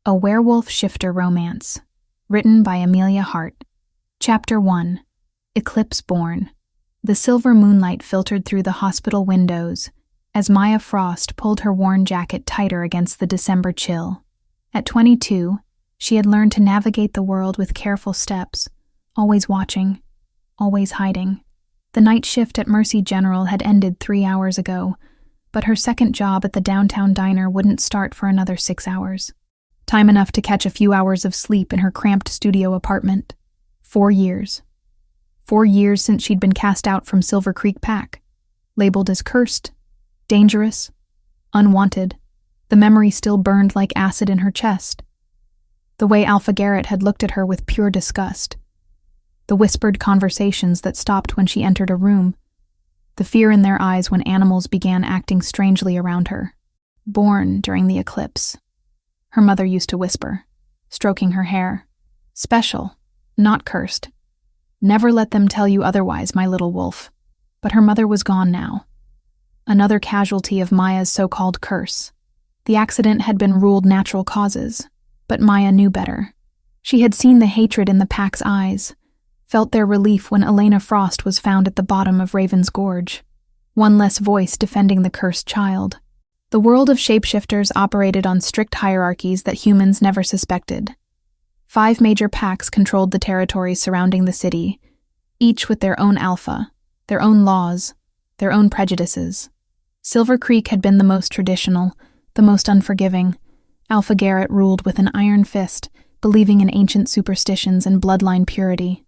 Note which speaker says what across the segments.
Speaker 1: A Werewolf Shifter Romance, written by Amelia Hart. Chapter 1. Eclipse Born. The silver moonlight filtered through the hospital windows as Maya Frost pulled her worn jacket tighter against the December chill. At 22, she had learned to navigate the world with careful steps, always watching, always hiding. The night shift at Mercy General had ended 3 hours ago, but her second job at the downtown diner wouldn't start for another 6 hours. Time enough to catch a few hours of sleep in her cramped studio apartment. 4 years. 4 years since she'd been cast out from Silver Creek Pack, labeled as cursed, dangerous, unwanted. The memory still burned like acid in her chest. The way Alpha Garrett had looked at her with pure disgust. The whispered conversations that stopped when she entered a room. The fear in their eyes when animals began acting strangely around her. Born during the eclipse. Her mother used to whisper, stroking her hair. Special, not cursed. Never let them tell you otherwise, my little wolf. But her mother was gone now. Another casualty of Maya's so-called curse. The accident had been ruled natural causes, but Maya knew better. She had seen the hatred in the pack's eyes, felt their relief when Elena Frost was found at the bottom of Raven's Gorge. One less voice defending the cursed child. The world of shapeshifters operated on strict hierarchies that humans never suspected. 5 major packs controlled the territories surrounding the city, each with their own alpha, their own laws, their own prejudices. Silver Creek had been the most traditional, the most unforgiving. Alpha Garrett ruled with an iron fist, believing in ancient superstitions and bloodline purity.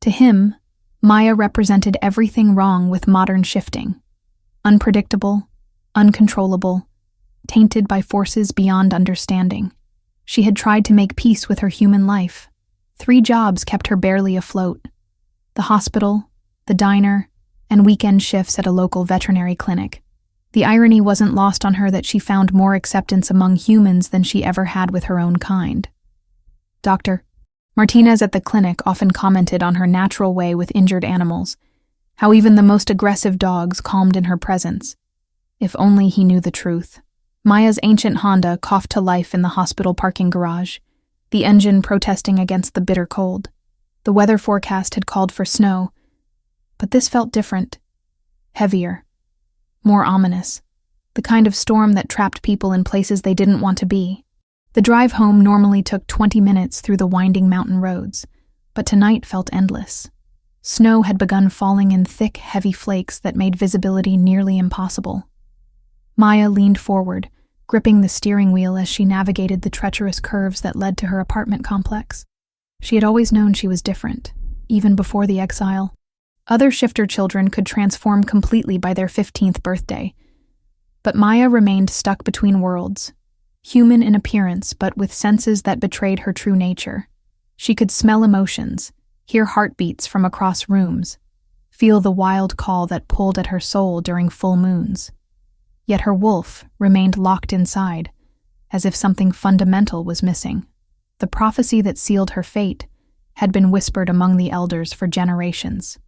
Speaker 1: To him, Maya represented everything wrong with modern shifting. Unpredictable, uncontrollable, tainted by forces beyond understanding. She had tried to make peace with her human life. 3 jobs kept her barely afloat. The hospital, the diner, and weekend shifts at a local veterinary clinic. The irony wasn't lost on her that she found more acceptance among humans than she ever had with her own kind. Dr. Martinez at the clinic often commented on her natural way with injured animals, how even the most aggressive dogs calmed in her presence. If only he knew the truth. Maya's ancient Honda coughed to life in the hospital parking garage, the engine protesting against the bitter cold. The weather forecast had called for snow, but this felt different, heavier, more ominous, the kind of storm that trapped people in places they didn't want to be. The drive home normally took 20 minutes through the winding mountain roads, but tonight felt endless. Snow had begun falling in thick, heavy flakes that made visibility nearly impossible. Maya leaned forward, gripping the steering wheel as she navigated the treacherous curves that led to her apartment complex. She had always known she was different, even before the exile. Other shifter children could transform completely by their 15th birthday, but Maya remained stuck between worlds, human in appearance but with senses that betrayed her true nature. She could smell emotions, hear heartbeats from across rooms, feel the wild call that pulled at her soul during full moons. Yet her wolf remained locked inside, as if something fundamental was missing. The prophecy that sealed her fate had been whispered among the elders for generations.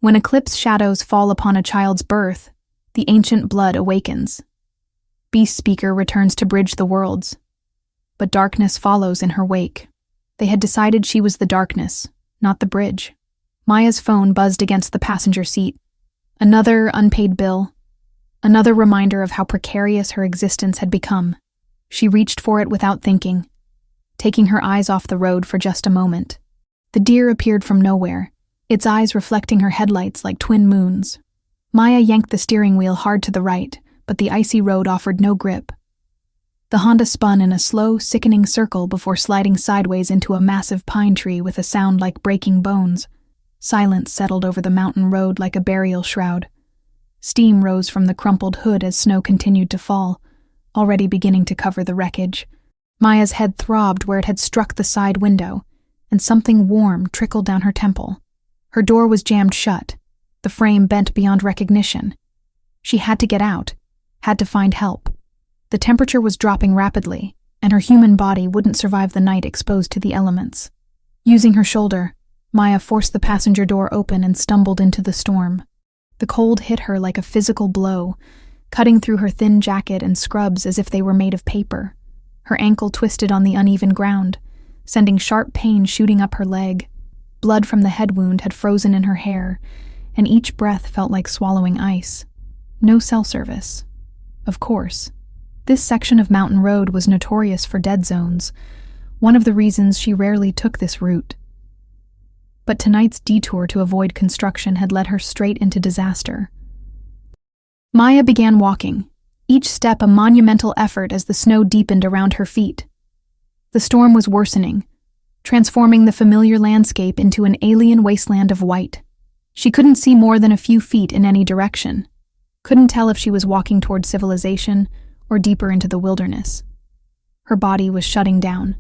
Speaker 1: When eclipse shadows fall upon a child's birth, the ancient blood awakens. Beast Speaker returns to bridge the worlds, but darkness follows in her wake. They had decided she was the darkness, not the bridge. Maya's phone buzzed against the passenger seat. Another unpaid bill. Another reminder of how precarious her existence had become. She reached for it without thinking, taking her eyes off the road for just a moment. The deer appeared from nowhere, its eyes reflecting her headlights like twin moons. Maya yanked the steering wheel hard to the right, but the icy road offered no grip. The Honda spun in a slow, sickening circle before sliding sideways into a massive pine tree with a sound like breaking bones. Silence settled over the mountain road like a burial shroud. Steam rose from the crumpled hood as snow continued to fall, already beginning to cover the wreckage. Maya's head throbbed where it had struck the side window, and something warm trickled down her temple. Her door was jammed shut, the frame bent beyond recognition. She had to get out, had to find help. The temperature was dropping rapidly, and her human body wouldn't survive the night exposed to the elements. Using her shoulder, Maya forced the passenger door open and stumbled into the storm. The cold hit her like a physical blow, cutting through her thin jacket and scrubs as if they were made of paper. Her ankle twisted on the uneven ground, sending sharp pain shooting up her leg. Blood from the head wound had frozen in her hair, and each breath felt like swallowing ice. No cell service. Of course. This section of mountain road was notorious for dead zones, one of the reasons she rarely took this route. But tonight's detour to avoid construction had led her straight into disaster. Maya began walking, each step a monumental effort as the snow deepened around her feet. The storm was worsening, transforming the familiar landscape into an alien wasteland of white. She couldn't see more than a few feet in any direction, couldn't tell if she was walking toward civilization or deeper into the wilderness. Her body was shutting down.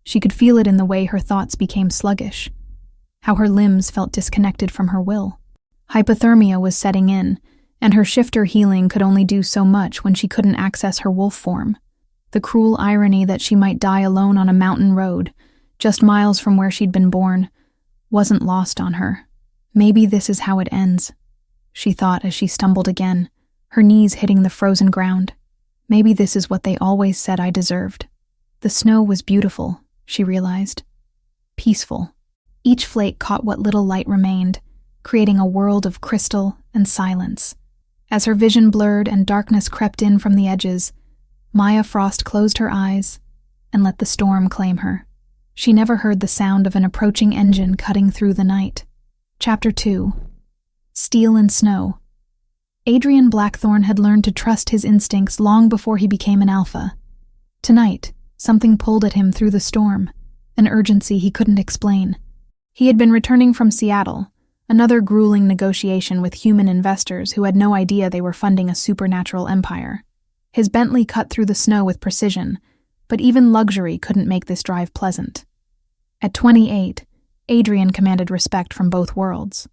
Speaker 1: She could feel it in the way her thoughts became sluggish, how her limbs felt disconnected from her will. Hypothermia was setting in, and her shifter healing could only do so much when she couldn't access her wolf form. The cruel irony that she might die alone on a mountain road, just miles from where she'd been born, wasn't lost on her. Maybe this is how it ends, she thought as she stumbled again, her knees hitting the frozen ground. Maybe this is what they always said I deserved. The snow was beautiful, she realized. Peaceful. Each flake caught what little light remained, creating a world of crystal and silence. As her vision blurred and darkness crept in from the edges, Maya Frost closed her eyes and let the storm claim her. She never heard the sound of an approaching engine cutting through the night. Chapter 2. Steel and Snow. Adrian Blackthorne had learned to trust his instincts long before he became an alpha. Tonight, something pulled at him through the storm, an urgency he couldn't explain. He had been returning from Seattle, another grueling negotiation with human investors who had no idea they were funding a supernatural empire. His Bentley cut through the snow with precision, but even luxury couldn't make this drive pleasant. At 28, Adrian commanded respect from both worlds.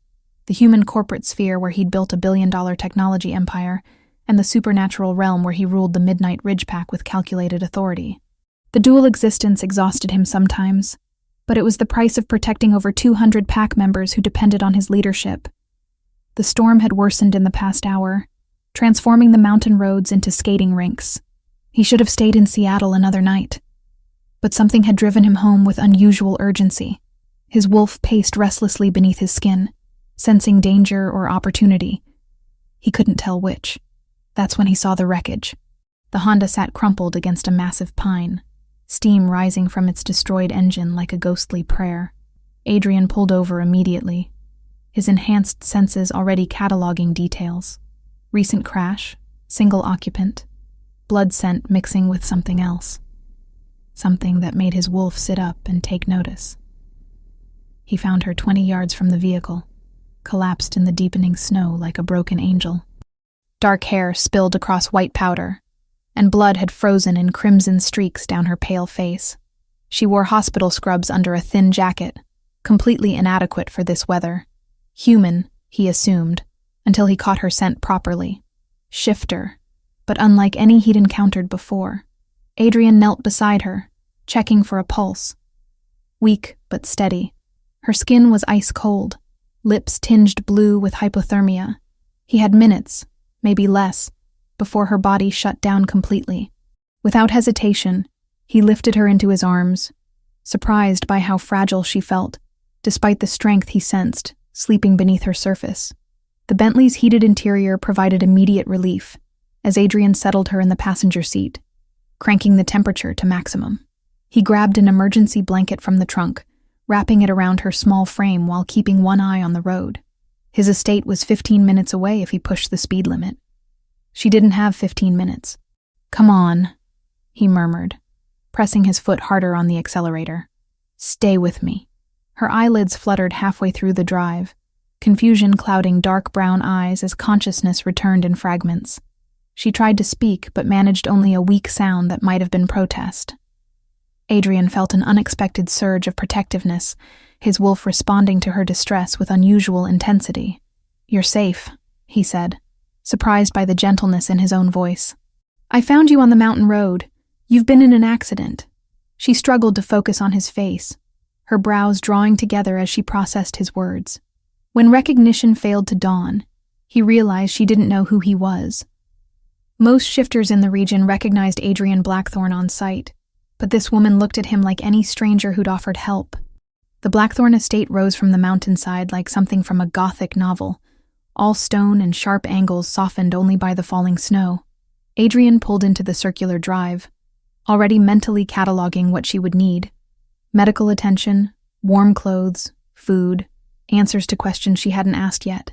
Speaker 1: The human corporate sphere where he'd built a billion-dollar technology empire, and the supernatural realm where he ruled the Midnight Ridge Pack with calculated authority. The dual existence exhausted him sometimes, but it was the price of protecting over 200 pack members who depended on his leadership. The storm had worsened in the past hour, transforming the mountain roads into skating rinks. He should have stayed in Seattle another night. But something had driven him home with unusual urgency. His wolf paced restlessly beneath his skin, sensing danger or opportunity. He couldn't tell which. That's when he saw the wreckage. The Honda sat crumpled against a massive pine, steam rising from its destroyed engine like a ghostly prayer. Adrian pulled over immediately, his enhanced senses already cataloging details. Recent crash, single occupant, blood scent mixing with something else. Something that made his wolf sit up and take notice. He found her 20 yards from the vehicle, collapsed in the deepening snow like a broken angel. Dark hair spilled across white powder, and blood had frozen in crimson streaks down her pale face. She wore hospital scrubs under a thin jacket, completely inadequate for this weather. Human, he assumed, until he caught her scent properly. Shifter, but unlike any he'd encountered before. Adrian knelt beside her, checking for a pulse. Weak but steady. Her skin was ice cold, lips tinged blue with hypothermia. He had minutes, maybe less, before her body shut down completely. Without hesitation, he lifted her into his arms, surprised by how fragile she felt, despite the strength he sensed, sleeping beneath her surface. The Bentley's heated interior provided immediate relief, as Adrian settled her in the passenger seat, cranking the temperature to maximum. He grabbed an emergency blanket from the trunk, wrapping it around her small frame while keeping one eye on the road. His estate was 15 minutes away if he pushed the speed limit. She didn't have 15 minutes. "Come on," he murmured, pressing his foot harder on the accelerator. "Stay with me." Her eyelids fluttered halfway through the drive, confusion clouding dark brown eyes as consciousness returned in fragments. She tried to speak, but managed only a weak sound that might have been protest. Adrian felt an unexpected surge of protectiveness, his wolf responding to her distress with unusual intensity. "You're safe," he said, surprised by the gentleness in his own voice. "I found you on the mountain road. You've been in an accident." She struggled to focus on his face, her brows drawing together as she processed his words. When recognition failed to dawn, he realized she didn't know who he was. Most shifters in the region recognized Adrian Blackthorne on sight, but this woman looked at him like any stranger who'd offered help. The Blackthorne estate rose from the mountainside like something from a Gothic novel, all stone and sharp angles softened only by the falling snow. Adrian pulled into the circular drive, already mentally cataloging what she would need: medical attention, warm clothes, food, answers to questions she hadn't asked yet.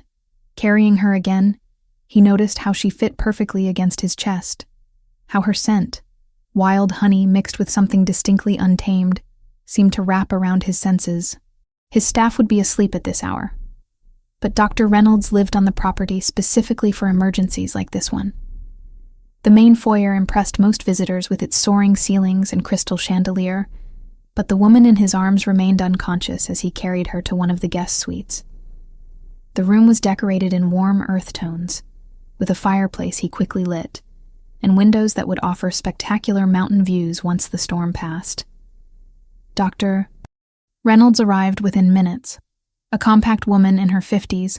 Speaker 1: Carrying her again, he noticed how she fit perfectly against his chest, how her scent, wild honey mixed with something distinctly untamed, seemed to wrap around his senses. His staff would be asleep at this hour, but Dr. Reynolds lived on the property specifically for emergencies like this one. The main foyer impressed most visitors with its soaring ceilings and crystal chandelier, but the woman in his arms remained unconscious as he carried her to one of the guest suites. The room was decorated in warm earth tones, with a fireplace he quickly lit, and windows that would offer spectacular mountain views once the storm passed. Dr. Reynolds arrived within minutes, a compact woman in her 50s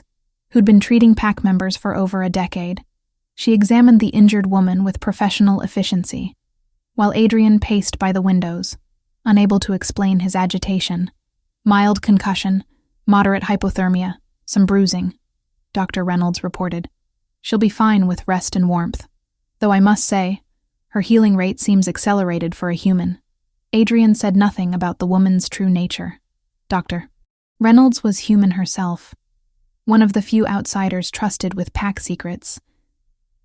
Speaker 1: who'd been treating pack members for over a decade. She examined the injured woman with professional efficiency, while Adrian paced by the windows, unable to explain his agitation. Mild concussion, moderate hypothermia, some bruising, Dr. Reynolds reported. She'll be fine with rest and warmth, though I must say, her healing rate seems accelerated for a human. Adrian said nothing about the woman's true nature. Dr. Reynolds was human herself, one of the few outsiders trusted with pack secrets,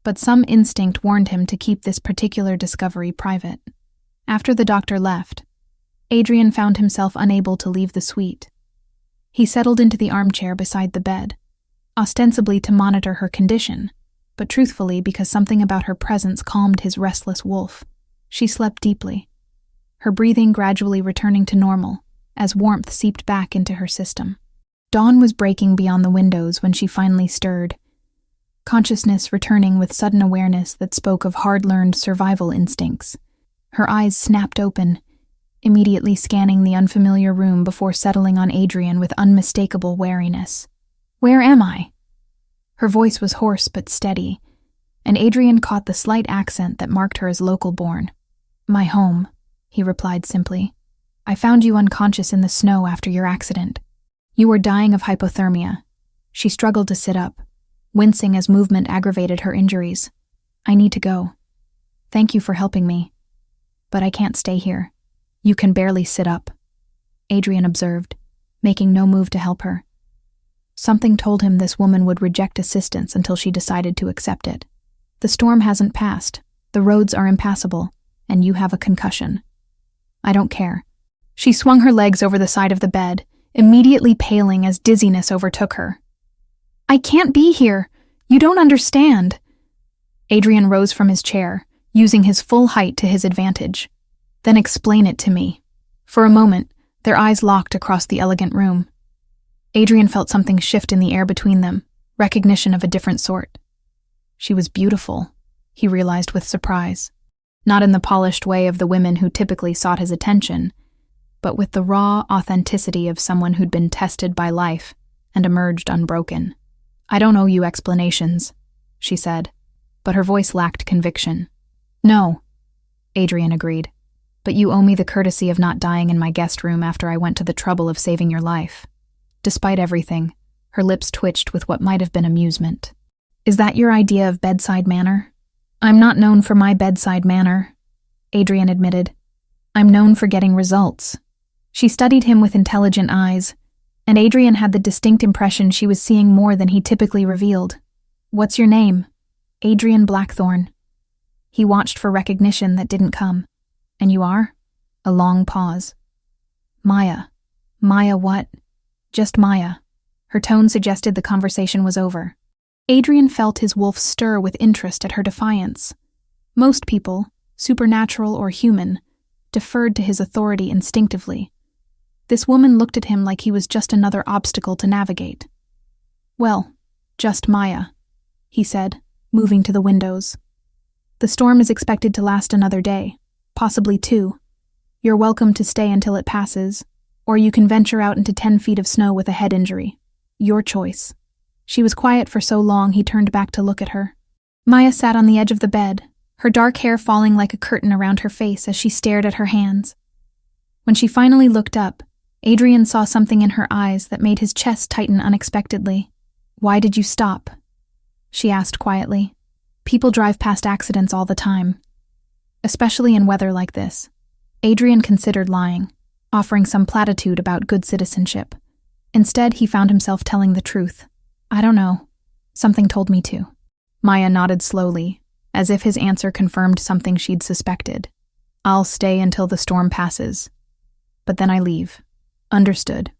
Speaker 1: but some instinct warned him to keep this particular discovery private. After the doctor left, Adrian found himself unable to leave the suite. He settled into the armchair beside the bed, ostensibly to monitor her condition, but truthfully because something about her presence calmed his restless wolf. She slept deeply, her breathing gradually returning to normal as warmth seeped back into her system. Dawn was breaking beyond the windows when she finally stirred, consciousness returning with sudden awareness that spoke of hard-learned survival instincts. Her eyes snapped open, immediately scanning the unfamiliar room before settling on Adrian with unmistakable wariness. "Where am I?" Her voice was hoarse but steady, and Adrian caught the slight accent that marked her as local-born. "My home," he replied simply. "I found you unconscious in the snow after your accident. You were dying of hypothermia." She struggled to sit up, wincing as movement aggravated her injuries. "I need to go. Thank you for helping me. But I can't stay here." "You can barely sit up," Adrian observed, making no move to help her. Something told him this woman would reject assistance until she decided to accept it. "The storm hasn't passed, the roads are impassable, and you have a concussion." "I don't care." She swung her legs over the side of the bed, immediately paling as dizziness overtook her. "I can't be here. You don't understand." Adrian rose from his chair, using his full height to his advantage. "Then explain it to me." For a moment, their eyes locked across the elegant room. Adrian felt something shift in the air between them, recognition of a different sort. She was beautiful, he realized with surprise. Not in the polished way of the women who typically sought his attention, but with the raw authenticity of someone who'd been tested by life and emerged unbroken. "I don't owe you explanations," she said, but her voice lacked conviction. "No," Adrian agreed, "but you owe me the courtesy of not dying in my guest room after I went to the trouble of saving your life." Despite everything, her lips twitched with what might have been amusement. "Is that your idea of bedside manner?" "I'm not known for my bedside manner," Adrian admitted. "I'm known for getting results." She studied him with intelligent eyes, and Adrian had the distinct impression she was seeing more than he typically revealed. "What's your name?" "Adrian Blackthorne." He watched for recognition that didn't come. "And you are?" A long pause. "Maya." "Maya what?" "Just Maya." Her tone suggested the conversation was over. Adrian felt his wolf stir with interest at her defiance. Most people, supernatural or human, deferred to his authority instinctively. This woman looked at him like he was just another obstacle to navigate. "Well, just Maya," he said, moving to the windows. "The storm is expected to last another day, possibly 2. You're welcome to stay until it passes, or you can venture out into 10 feet of snow with a head injury. Your choice." She was quiet for so long he turned back to look at her. Maya sat on the edge of the bed, her dark hair falling like a curtain around her face as she stared at her hands. When she finally looked up, Adrian saw something in her eyes that made his chest tighten unexpectedly. "Why did you stop?" she asked quietly. "People drive past accidents all the time, especially in weather like this." Adrian considered lying, offering some platitude about good citizenship. Instead, he found himself telling the truth. "I don't know. Something told me to." Maya nodded slowly, as if his answer confirmed something she'd suspected. "I'll stay until the storm passes. But then I leave." "Understood."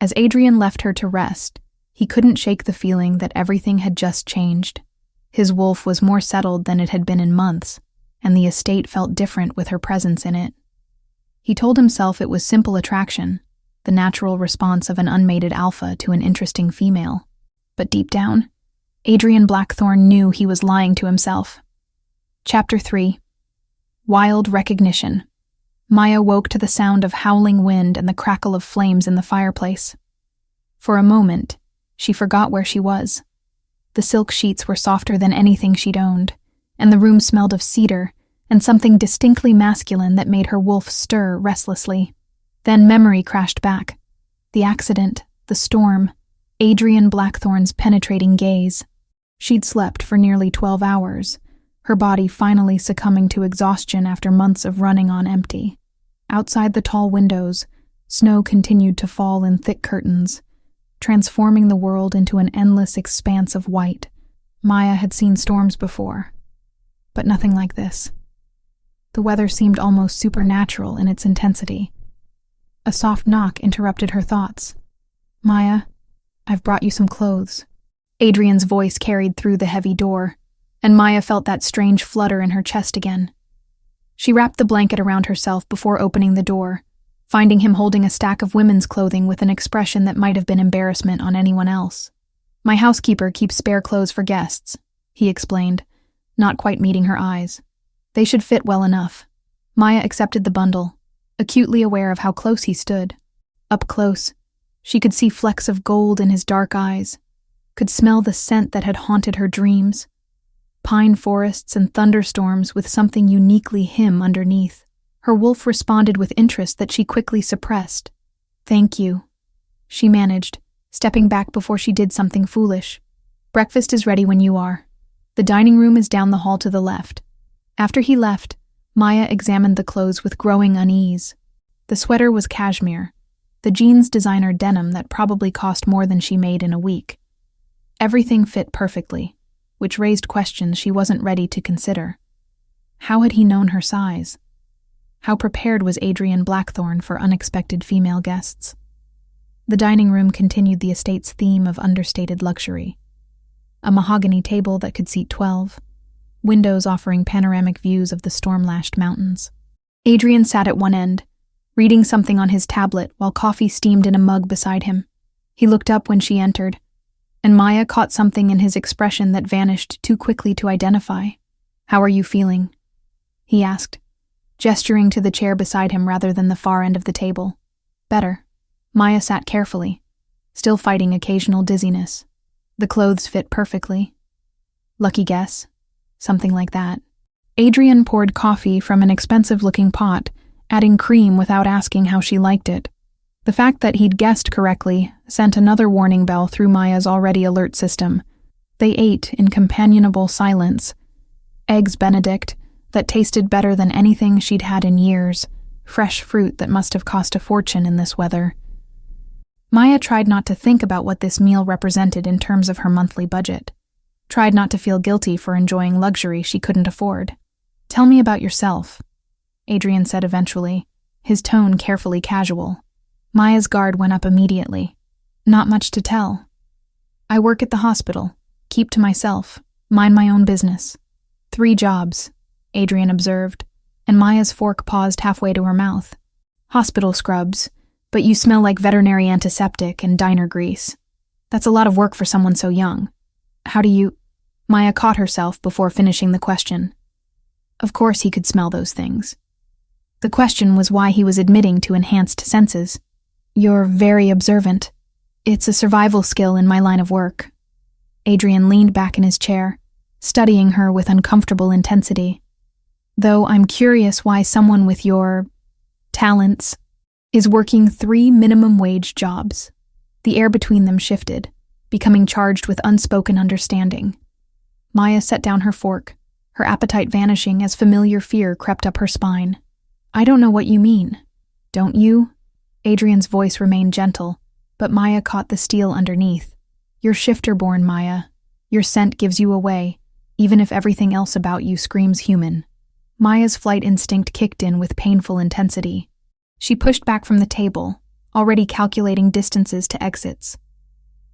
Speaker 1: As Adrian left her to rest, he couldn't shake the feeling that everything had just changed. His wolf was more settled than it had been in months, and the estate felt different with her presence in it. He told himself it was simple attraction, the natural response of an unmated alpha to an interesting female. But deep down, Adrian Blackthorne knew he was lying to himself. Chapter 3. Wild Recognition. Maya woke to the sound of howling wind and the crackle of flames in the fireplace. For a moment, she forgot where she was. The silk sheets were softer than anything she'd owned, and the room smelled of cedar and something distinctly masculine that made her wolf stir restlessly. Then memory crashed back. The accident, the storm, Adrian Blackthorne's penetrating gaze. She'd slept for nearly 12 hours, her body finally succumbing to exhaustion after months of running on empty. Outside the tall windows, snow continued to fall in thick curtains, transforming the world into an endless expanse of white. Maya had seen storms before, but nothing like this. The weather seemed almost supernatural in its intensity. A soft knock interrupted her thoughts. "Maya, I've brought you some clothes." Adrian's voice carried through the heavy door, and Maya felt that strange flutter in her chest again. She wrapped the blanket around herself before opening the door, finding him holding a stack of women's clothing with an expression that might have been embarrassment on anyone else. "My housekeeper keeps spare clothes for guests," he explained, not quite meeting her eyes. "They should fit well enough." Maya accepted the bundle, acutely aware of how close he stood. Up close, she could see flecks of gold in his dark eyes, could smell the scent that had haunted her dreams. Pine forests and thunderstorms with something uniquely him underneath. Her wolf responded with interest that she quickly suppressed. "Thank you," she managed, stepping back before she did something foolish. "Breakfast is ready when you are. The dining room is down the hall to the left." After he left, Maya examined the clothes with growing unease. The sweater was cashmere, the jeans designer denim that probably cost more than she made in a week. Everything fit perfectly, which raised questions she wasn't ready to consider. How had he known her size? How prepared was Adrian Blackthorne for unexpected female guests? The dining room continued the estate's theme of understated luxury. A mahogany table that could seat 12, windows offering panoramic views of the storm-lashed mountains. Adrian sat at one end, reading something on his tablet while coffee steamed in a mug beside him. He looked up when she entered, and Maya caught something in his expression that vanished too quickly to identify. "How are you feeling?" he asked, gesturing to the chair beside him rather than the far end of the table. "Better." Maya sat carefully, still fighting occasional dizziness. The clothes fit perfectly. "Lucky guess?" Something like that. Adrian poured coffee from an expensive-looking pot, adding cream without asking how she liked it. The fact that he'd guessed correctly sent another warning bell through Maya's already alert system. They ate in companionable silence. Eggs Benedict that tasted better than anything she'd had in years, fresh fruit that must have cost a fortune in this weather. Maya tried not to think about what this meal represented in terms of her monthly budget. Tried not to feel guilty for enjoying luxury she couldn't afford. "Tell me about yourself," Adrian said eventually, his tone carefully casual. Maya's guard went up immediately. "Not much to tell. I work at the hospital, keep to myself, mind my own business." "3 jobs," Adrian observed, and Maya's fork paused halfway to her mouth. "Hospital scrubs, but you smell like veterinary antiseptic and diner grease. That's a lot of work for someone so young. How do you—" Maya caught herself before finishing the question. Of course he could smell those things. The question was why he was admitting to enhanced senses. "You're very observant. It's a survival skill in my line of work." Adrian leaned back in his chair, studying her with uncomfortable intensity. Though I'm curious why someone with your talents is working 3 minimum wage jobs. The air between them shifted, becoming charged with unspoken understanding. Maya set down her fork, her appetite vanishing as familiar fear crept up her spine. I don't know what you mean. Don't you? Adrian's voice remained gentle, but Maya caught the steel underneath. You're shifter-born, Maya. Your scent gives you away, even if everything else about you screams human. Maya's flight instinct kicked in with painful intensity. She pushed back from the table, already calculating distances to exits.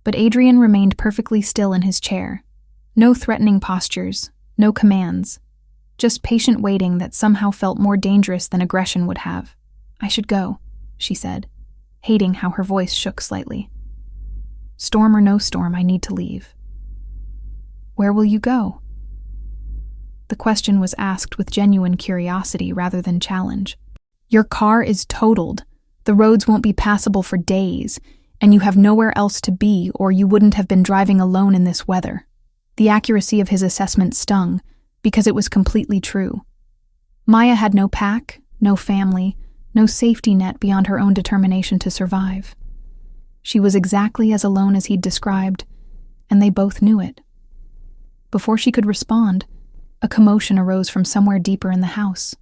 Speaker 1: But Adrian remained perfectly still in his chair. No threatening postures, no commands. Just patient waiting that somehow felt more dangerous than aggression would have. I should go, she said, hating how her voice shook slightly. Storm or no storm, I need to leave. Where will you go? The question was asked with genuine curiosity rather than challenge. Your car is totaled. The roads won't be passable for days, and you have nowhere else to be, or you wouldn't have been driving alone in this weather. The accuracy of his assessment stung, because it was completely true. Maya had no pack, no family, no safety net beyond her own determination to survive. She was exactly as alone as he'd described, and they both knew it. Before she could respond, a commotion arose from somewhere deeper in the house.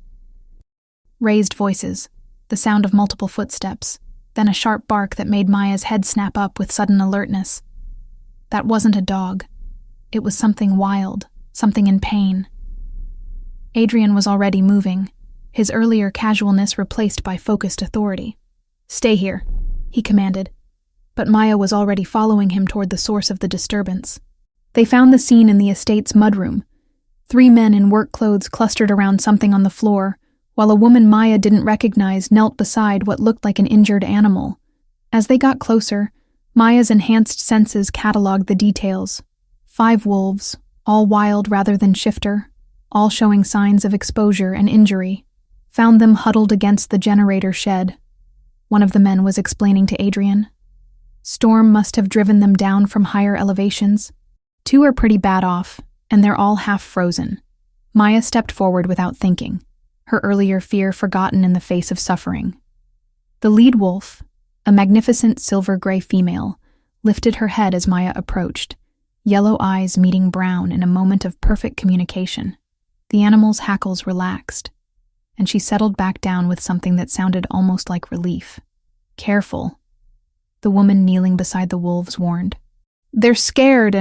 Speaker 1: Raised voices, the sound of multiple footsteps, then a sharp bark that made Maya's head snap up with sudden alertness. That wasn't a dog. It was something wild, something in pain. Adrian was already moving, his earlier casualness replaced by focused authority. Stay here, he commanded, but Maya was already following him toward the source of the disturbance. They found the scene in the estate's mudroom. 3 men in work clothes clustered around something on the floor, while a woman Maya didn't recognize knelt beside what looked like an injured animal. As they got closer, Maya's enhanced senses cataloged the details. 5 wolves, all wild rather than shifter, all showing signs of exposure and injury. Found them huddled against the generator shed. One of the men was explaining to Adrian. Storm must have driven them down from higher elevations. 2 are pretty bad off, and they're all half frozen. Maya stepped forward without thinking, her earlier fear forgotten in the face of suffering. The lead wolf, a magnificent silver-gray female, lifted her head as Maya approached, yellow eyes meeting brown in a moment of perfect communication. The animal's hackles relaxed, and she settled back down with something that sounded almost like relief. Careful, the woman kneeling beside the wolves warned. They're scared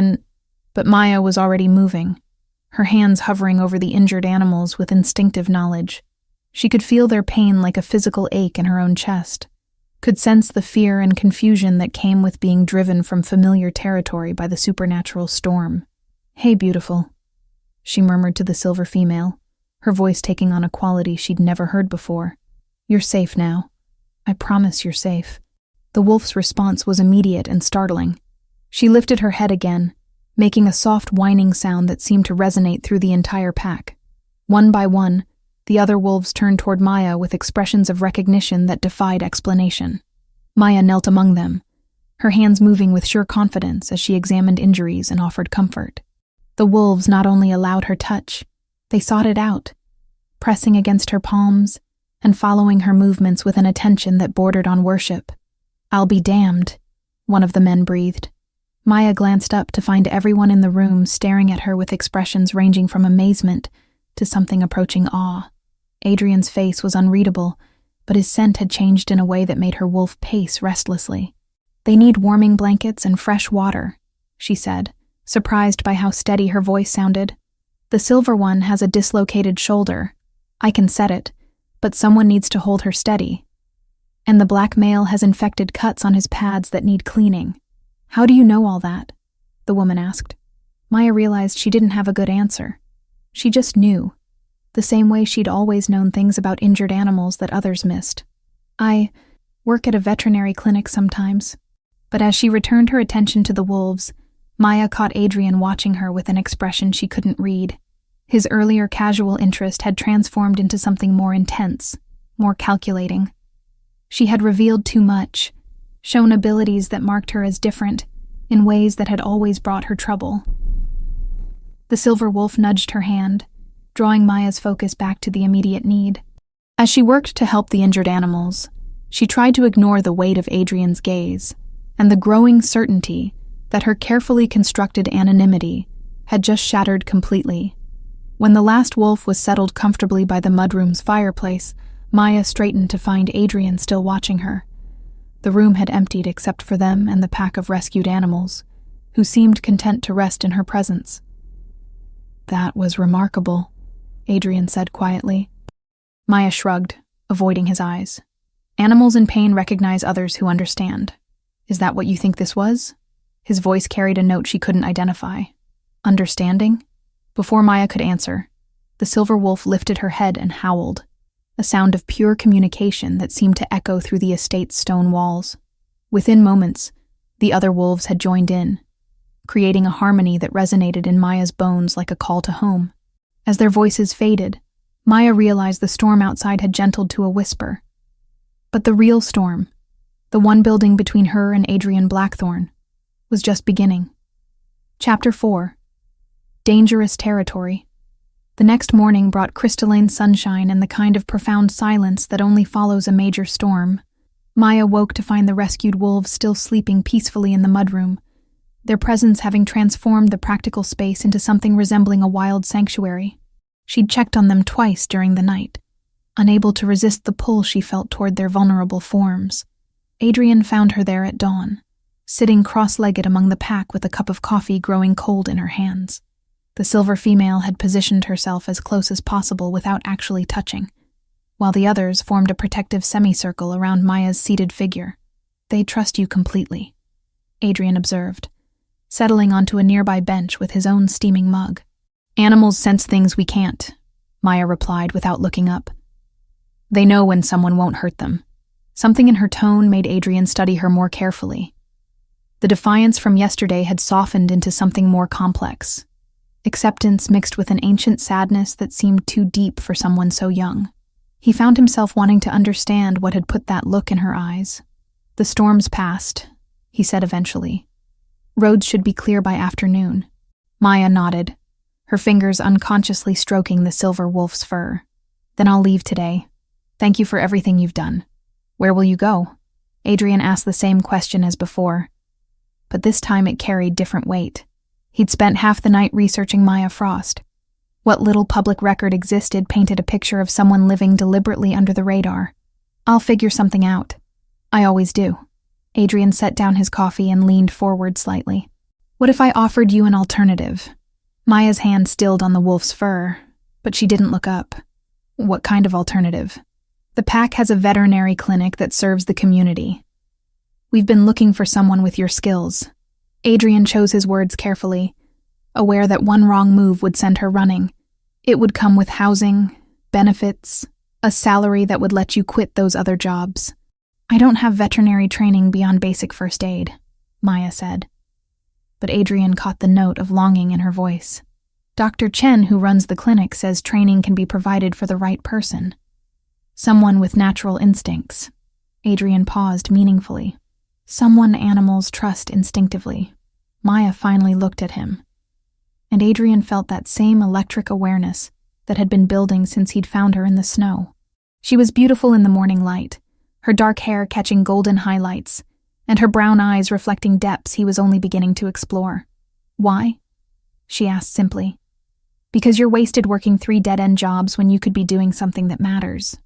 Speaker 1: But Maya was already moving, her hands hovering over the injured animals with instinctive knowledge. She could feel their pain like a physical ache in her own chest, could sense the fear and confusion that came with being driven from familiar territory by the supernatural storm. Hey, beautiful, she murmured to the silver female, her voice taking on a quality she'd never heard before. You're safe now. I promise you're safe. The wolf's response was immediate and startling. She lifted her head again, making a soft whining sound that seemed to resonate through the entire pack. One by one, the other wolves turned toward Maya with expressions of recognition that defied explanation. Maya knelt among them, her hands moving with sure confidence as she examined injuries and offered comfort. The wolves not only allowed her touch, they sought it out, pressing against her palms and following her movements with an attention that bordered on worship. I'll be damned, one of the men breathed. Maya glanced up to find everyone in the room staring at her with expressions ranging from amazement to something approaching awe. Adrian's face was unreadable, but his scent had changed in a way that made her wolf pace restlessly. They need warming blankets and fresh water, she said, surprised by how steady her voice sounded. The silver one has a dislocated shoulder. I can set it, but someone needs to hold her steady. And the black male has infected cuts on his pads that need cleaning. How do you know all that? The woman asked. Maya realized she didn't have a good answer. She just knew, the same way she'd always known things about injured animals that others missed. I work at a veterinary clinic sometimes. But as she returned her attention to the wolves, Maya caught Adrian watching her with an expression she couldn't read. His earlier casual interest had transformed into something more intense, more calculating. She had revealed too much, shown abilities that marked her as different, in ways that had always brought her trouble. The silver wolf nudged her hand, drawing Maya's focus back to the immediate need. As she worked to help the injured animals, she tried to ignore the weight of Adrian's gaze and the growing certainty that her carefully constructed anonymity had just shattered completely. When the last wolf was settled comfortably by the mudroom's fireplace, Maya straightened to find Adrian still watching her. The room had emptied except for them and the pack of rescued animals, who seemed content to rest in her presence. "That was remarkable," Adrian said quietly. Maya shrugged, avoiding his eyes. "Animals in pain recognize others who understand. Is that what you think this was?" His voice carried a note she couldn't identify. Understanding? Before Maya could answer, the silver wolf lifted her head and howled, a sound of pure communication that seemed to echo through the estate's stone walls. Within moments, the other wolves had joined in, creating a harmony that resonated in Maya's bones like a call to home. As their voices faded, Maya realized the storm outside had gentled to a whisper. But the real storm, the one building between her and Adrian Blackthorne, was just beginning. Chapter 4. Dangerous Territory. The next morning brought crystalline sunshine and the kind of profound silence that only follows a major storm. Maya woke to find the rescued wolves still sleeping peacefully in the mudroom, their presence having transformed the practical space into something resembling a wild sanctuary. She'd checked on them twice during the night, unable to resist the pull she felt toward their vulnerable forms. Adrian found her there at dawn, sitting cross-legged among the pack with a cup of coffee growing cold in her hands. The silver female had positioned herself as close as possible without actually touching, while the others formed a protective semicircle around Maya's seated figure. "They trust you completely," Adrian observed, settling onto a nearby bench with his own steaming mug. "Animals sense things we can't," Maya replied without looking up. "They know when someone won't hurt them." Something in her tone made Adrian study her more carefully. The defiance from yesterday had softened into something more complex. Acceptance mixed with an ancient sadness that seemed too deep for someone so young. He found himself wanting to understand what had put that look in her eyes. "The storm's passed," he said eventually. "Roads should be clear by afternoon." Maya nodded, her fingers unconsciously stroking the silver wolf's fur. "Then I'll leave today. Thank you for everything you've done." "Where will you go?" Adrian asked the same question as before, but this time it carried different weight. He'd spent half the night researching Maya Frost. What little public record existed painted a picture of someone living deliberately under the radar. "I'll figure something out. I always do." Adrian set down his coffee and leaned forward slightly. "What if I offered you an alternative?" Maya's hand stilled on the wolf's fur, but she didn't look up. "What kind of alternative?" "The pack has a veterinary clinic that serves the community. We've been looking for someone with your skills." Adrian chose his words carefully, aware that one wrong move would send her running. It would come with housing, benefits, a salary that would let you quit those other jobs. "I don't have veterinary training beyond basic first aid," Maya said. But Adrian caught the note of longing in her voice. "Dr. Chen, who runs the clinic, says training can be provided for the right person. Someone with natural instincts." Adrian paused meaningfully. "Someone animals trust instinctively." Maya finally looked at him, and Adrian felt that same electric awareness that had been building since he'd found her in the snow. She was beautiful in the morning light, her dark hair catching golden highlights, and her brown eyes reflecting depths he was only beginning to explore. "Why?" she asked simply. "Because you're wasted working 3 dead-end jobs when you could be doing something that matters."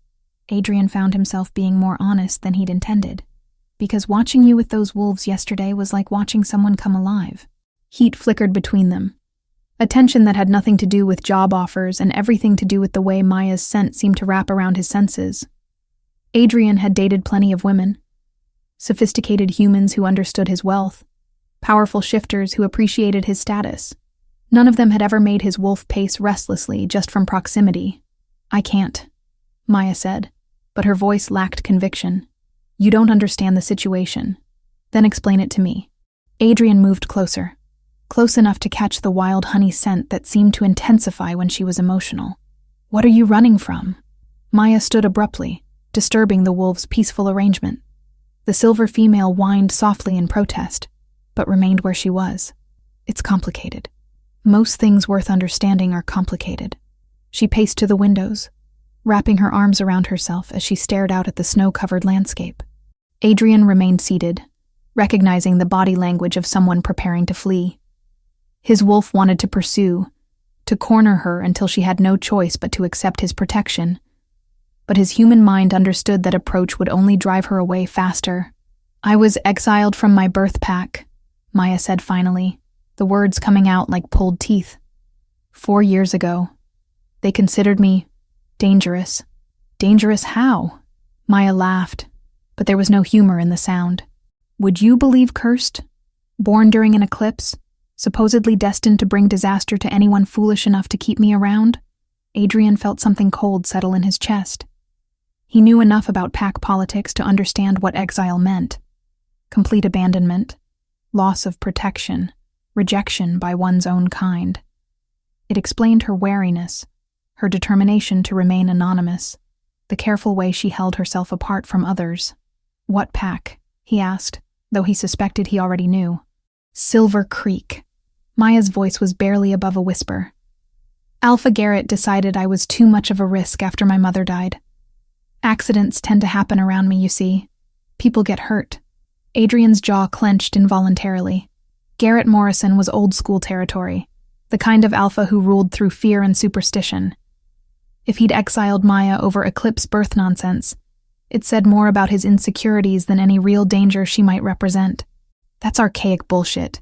Speaker 1: Adrian found himself being more honest than he'd intended. "Because watching you with those wolves yesterday was like watching someone come alive." Heat flickered between them, a tension that had nothing to do with job offers and everything to do with the way Maya's scent seemed to wrap around his senses. Adrian had dated plenty of women, sophisticated humans who understood his wealth, powerful shifters who appreciated his status. None of them had ever made his wolf pace restlessly just from proximity. "I can't," Maya said, but her voice lacked conviction. "You don't understand the situation. Then explain it to me." Adrian moved closer, close enough to catch the wild honey scent that seemed to intensify when she was emotional. "What are you running from?" Maya stood abruptly, disturbing the wolves' peaceful arrangement. The silver female whined softly in protest, but remained where she was. "It's complicated." Most things worth understanding are complicated. She paced to the windows, wrapping her arms around herself as she stared out at the snow-covered landscape. Adrian remained seated, recognizing the body language of someone preparing to flee. His wolf wanted to pursue, to corner her until she had no choice but to accept his protection. But his human mind understood that approach would only drive her away faster. "I was exiled from my birth pack," Maya said finally, the words coming out like pulled teeth. 4 years ago. They considered me dangerous. Dangerous how? Maya laughed, but there was no humor in the sound. "Would you believe cursed? Born during an eclipse? Supposedly destined to bring disaster to anyone foolish enough to keep me around?" Adrian felt something cold settle in his chest. He knew enough about pack politics to understand what exile meant. Complete abandonment, loss of protection, rejection by one's own kind. It explained her wariness, her determination to remain anonymous, the careful way she held herself apart from others. "What pack?" he asked, though he suspected he already knew. "Silver Creek." Maya's voice was barely above a whisper. "Alpha Garrett decided I was too much of a risk after my mother died. Accidents tend to happen around me, you see. People get hurt." Adrian's jaw clenched involuntarily. Garrett Morrison was old-school territory, the kind of alpha who ruled through fear and superstition. If he'd exiled Maya over eclipse birth nonsense, it said more about his insecurities than any real danger she might represent. "That's archaic bullshit,"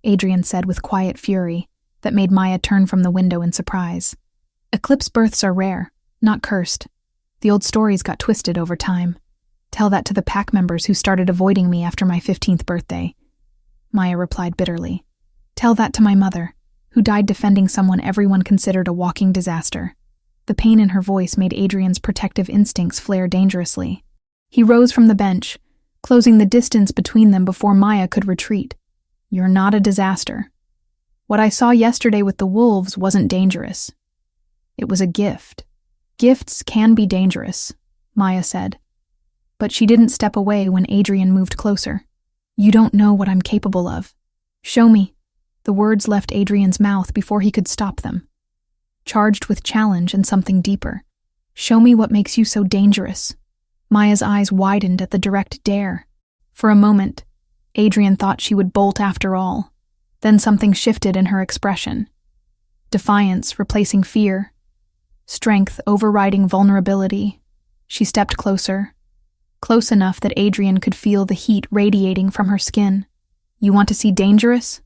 Speaker 1: Adrian said with quiet fury that made Maya turn from the window in surprise. "Eclipse births are rare, not cursed. The old stories got twisted over time. Tell that to the pack members who started avoiding me after my 15th birthday. Maya replied bitterly. "Tell that to my mother, who died defending someone everyone considered a walking disaster." The pain in her voice made Adrian's protective instincts flare dangerously. He rose from the bench, closing the distance between them before Maya could retreat. "You're not a disaster. What I saw yesterday with the wolves wasn't dangerous. It was a gift. Gifts can be dangerous," Maya said. But she didn't step away when Adrian moved closer. "You don't know what I'm capable of. Show me." The words left Adrian's mouth before he could stop them, charged with challenge and something deeper. "Show me what makes you so dangerous." Maya's eyes widened at the direct dare. For a moment, Adrian thought she would bolt after all. Then something shifted in her expression. Defiance replacing fear. Strength overriding vulnerability. She stepped closer. Close enough that Adrian could feel the heat radiating from her skin. "You want to see dangerous?"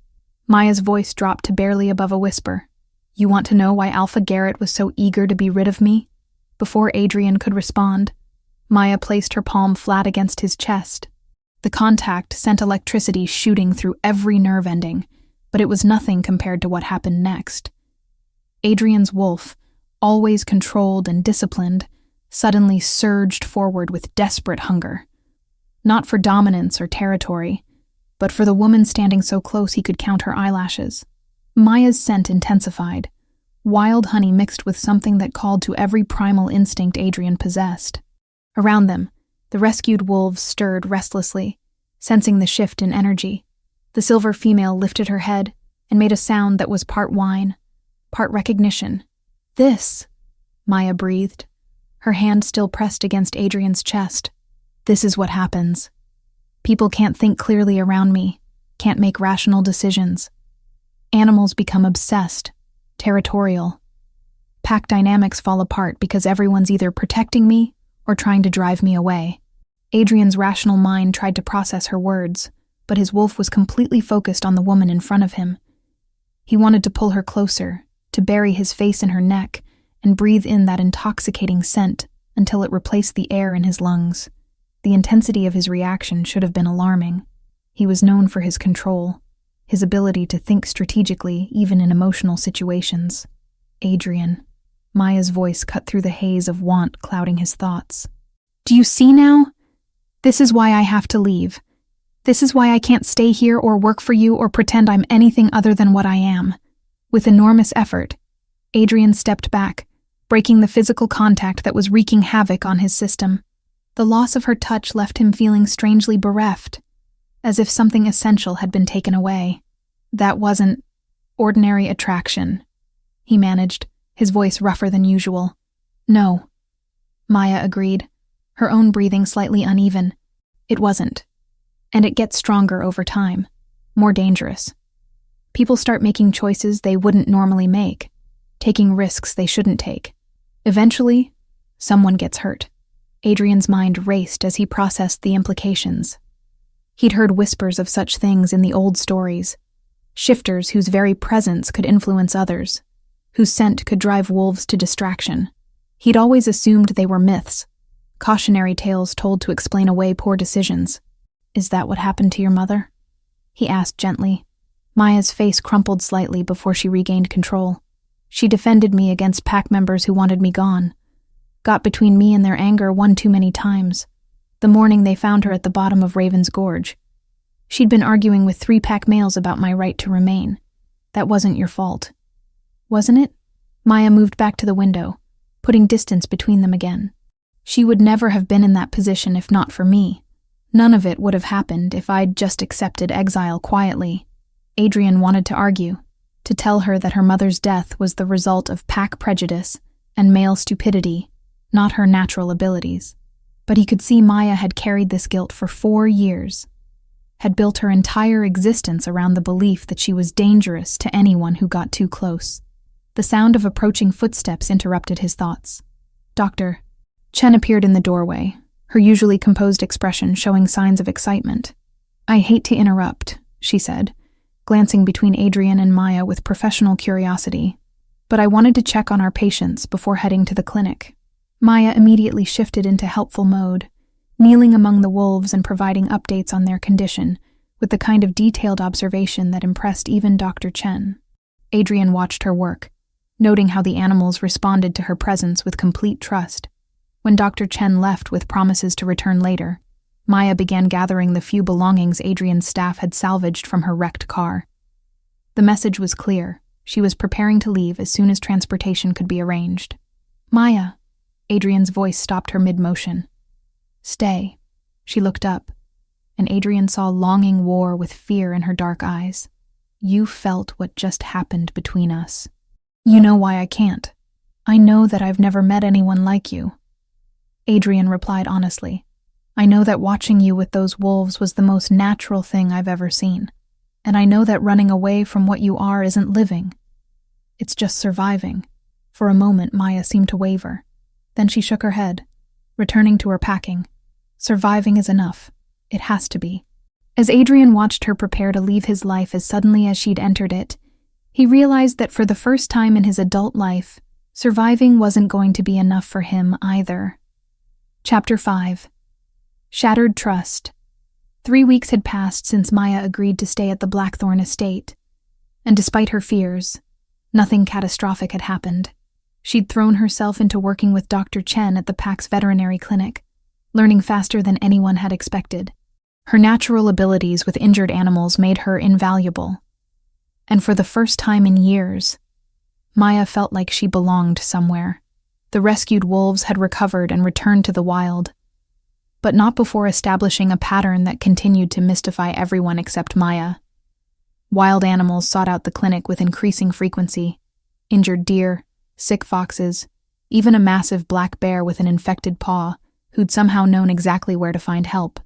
Speaker 1: Maya's voice dropped to barely above a whisper. "You want to know why Alpha Garrett was so eager to be rid of me?" Before Adrian could respond, Maya placed her palm flat against his chest. The contact sent electricity shooting through every nerve ending, but it was nothing compared to what happened next. Adrian's wolf, always controlled and disciplined, suddenly surged forward with desperate hunger. Not for dominance or territory, but for the woman standing so close he could count her eyelashes. Maya's scent intensified, wild honey mixed with something that called to every primal instinct Adrian possessed. Around them, the rescued wolves stirred restlessly, sensing the shift in energy. The silver female lifted her head and made a sound that was part whine, part recognition. "This," Maya breathed, her hand still pressed against Adrian's chest. "This is what happens. People can't think clearly around me, can't make rational decisions. Animals become obsessed, territorial. Pack dynamics fall apart because everyone's either protecting me or trying to drive me away." Adrian's rational mind tried to process her words, but his wolf was completely focused on the woman in front of him. He wanted to pull her closer, to bury his face in her neck, and breathe in that intoxicating scent until it replaced the air in his lungs. The intensity of his reaction should have been alarming. He was known for his control, his ability to think strategically even in emotional situations. "Adrian." Maya's voice cut through the haze of want clouding his thoughts. "Do you see now? This is why I have to leave. This is why I can't stay here or work for you or pretend I'm anything other than what I am." With enormous effort, Adrian stepped back, breaking the physical contact that was wreaking havoc on his system. The loss of her touch left him feeling strangely bereft, as if something essential had been taken away. "That wasn't..." Ordinary attraction, he managed, his voice rougher than usual. No, Maya agreed, her own breathing slightly uneven. It wasn't. And it gets stronger over time, more dangerous. People start making choices they wouldn't normally make, taking risks they shouldn't take. Eventually, someone gets hurt. Adrian's mind raced as he processed the implications. He'd heard whispers of such things in the old stories, shifters whose very presence could influence others, whose scent could drive wolves to distraction. He'd always assumed they were myths, cautionary tales told to explain away poor decisions. Is that what happened to your mother? He asked gently. Maya's face crumpled slightly before she regained control. She defended me against pack members who wanted me gone. Got between me and their anger one too many times. The morning they found her at the bottom of Raven's Gorge. She'd been arguing with 3 pack males about my right to remain. That wasn't your fault. Wasn't it? Maya moved back to the window, putting distance between them again. She would never have been in that position if not for me. None of it would have happened if I'd just accepted exile quietly. Adrian wanted to argue, to tell her that her mother's death was the result of pack prejudice and male stupidity, not her natural abilities. But he could see Maya had carried this guilt for 4 years, had built her entire existence around the belief that she was dangerous to anyone who got too close. The sound of approaching footsteps interrupted his thoughts. Doctor. Chen appeared in the doorway, her usually composed expression showing signs of excitement. I hate to interrupt, she said, glancing between Adrian and Maya with professional curiosity, but I wanted to check on our patients before heading to the clinic. Maya immediately shifted into helpful mode, kneeling among the wolves and providing updates on their condition, with the kind of detailed observation that impressed even Dr. Chen. Adrian watched her work, noting how the animals responded to her presence with complete trust. When Dr. Chen left with promises to return later, Maya began gathering the few belongings Adrian's staff had salvaged from her wrecked car. The message was clear. She was preparing to leave as soon as transportation could be arranged. Maya, Adrian's voice stopped her mid-motion. Stay. She looked up, and Adrian saw longing war with fear in her dark eyes. You felt what just happened between us. You know why I can't. I know that I've never met anyone like you. Adrian replied honestly. I know that watching you with those wolves was the most natural thing I've ever seen. And I know that running away from what you are isn't living. It's just surviving. For a moment, Maya seemed to waver. Then she shook her head, returning to her packing. Surviving is enough. It has to be. As Adrian watched her prepare to leave his life as suddenly as she'd entered it, he realized that for the first time in his adult life, surviving wasn't going to be enough for him either. Chapter 5. Shattered Trust. 3 weeks had passed since Maya agreed to stay at the Blackthorn estate, and despite her fears, nothing catastrophic had happened. She'd thrown herself into working with Dr. Chen at the PAC's veterinary clinic, learning faster than anyone had expected. Her natural abilities with injured animals made her invaluable, and for the first time in years, Maya felt like she belonged somewhere. The rescued wolves had recovered and returned to the wild, but not before establishing a pattern that continued to mystify everyone except Maya. Wild animals sought out the clinic with increasing frequency. Injured deer, sick foxes, even a massive black bear with an infected paw who'd somehow known exactly where to find help.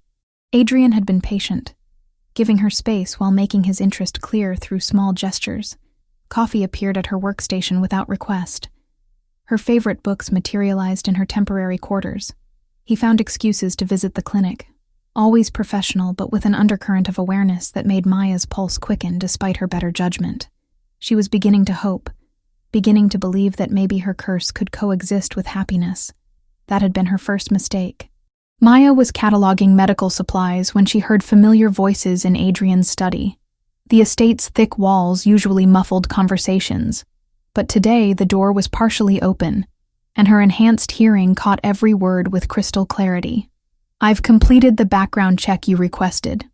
Speaker 1: Adrian had been patient, giving her space while making his interest clear through small gestures. Coffee appeared at her workstation without request. Her favorite books materialized in her temporary quarters. He found excuses to visit the clinic, always professional but with an undercurrent of awareness that made Maya's pulse quicken despite her better judgment. She was beginning to hope, beginning to believe that maybe her curse could coexist with happiness. That had been her first mistake. Maya was cataloging medical supplies when she heard familiar voices in Adrian's study. The estate's thick walls usually muffled conversations, but today the door was partially open, and her enhanced hearing caught every word with crystal clarity. I've completed the background check you requested,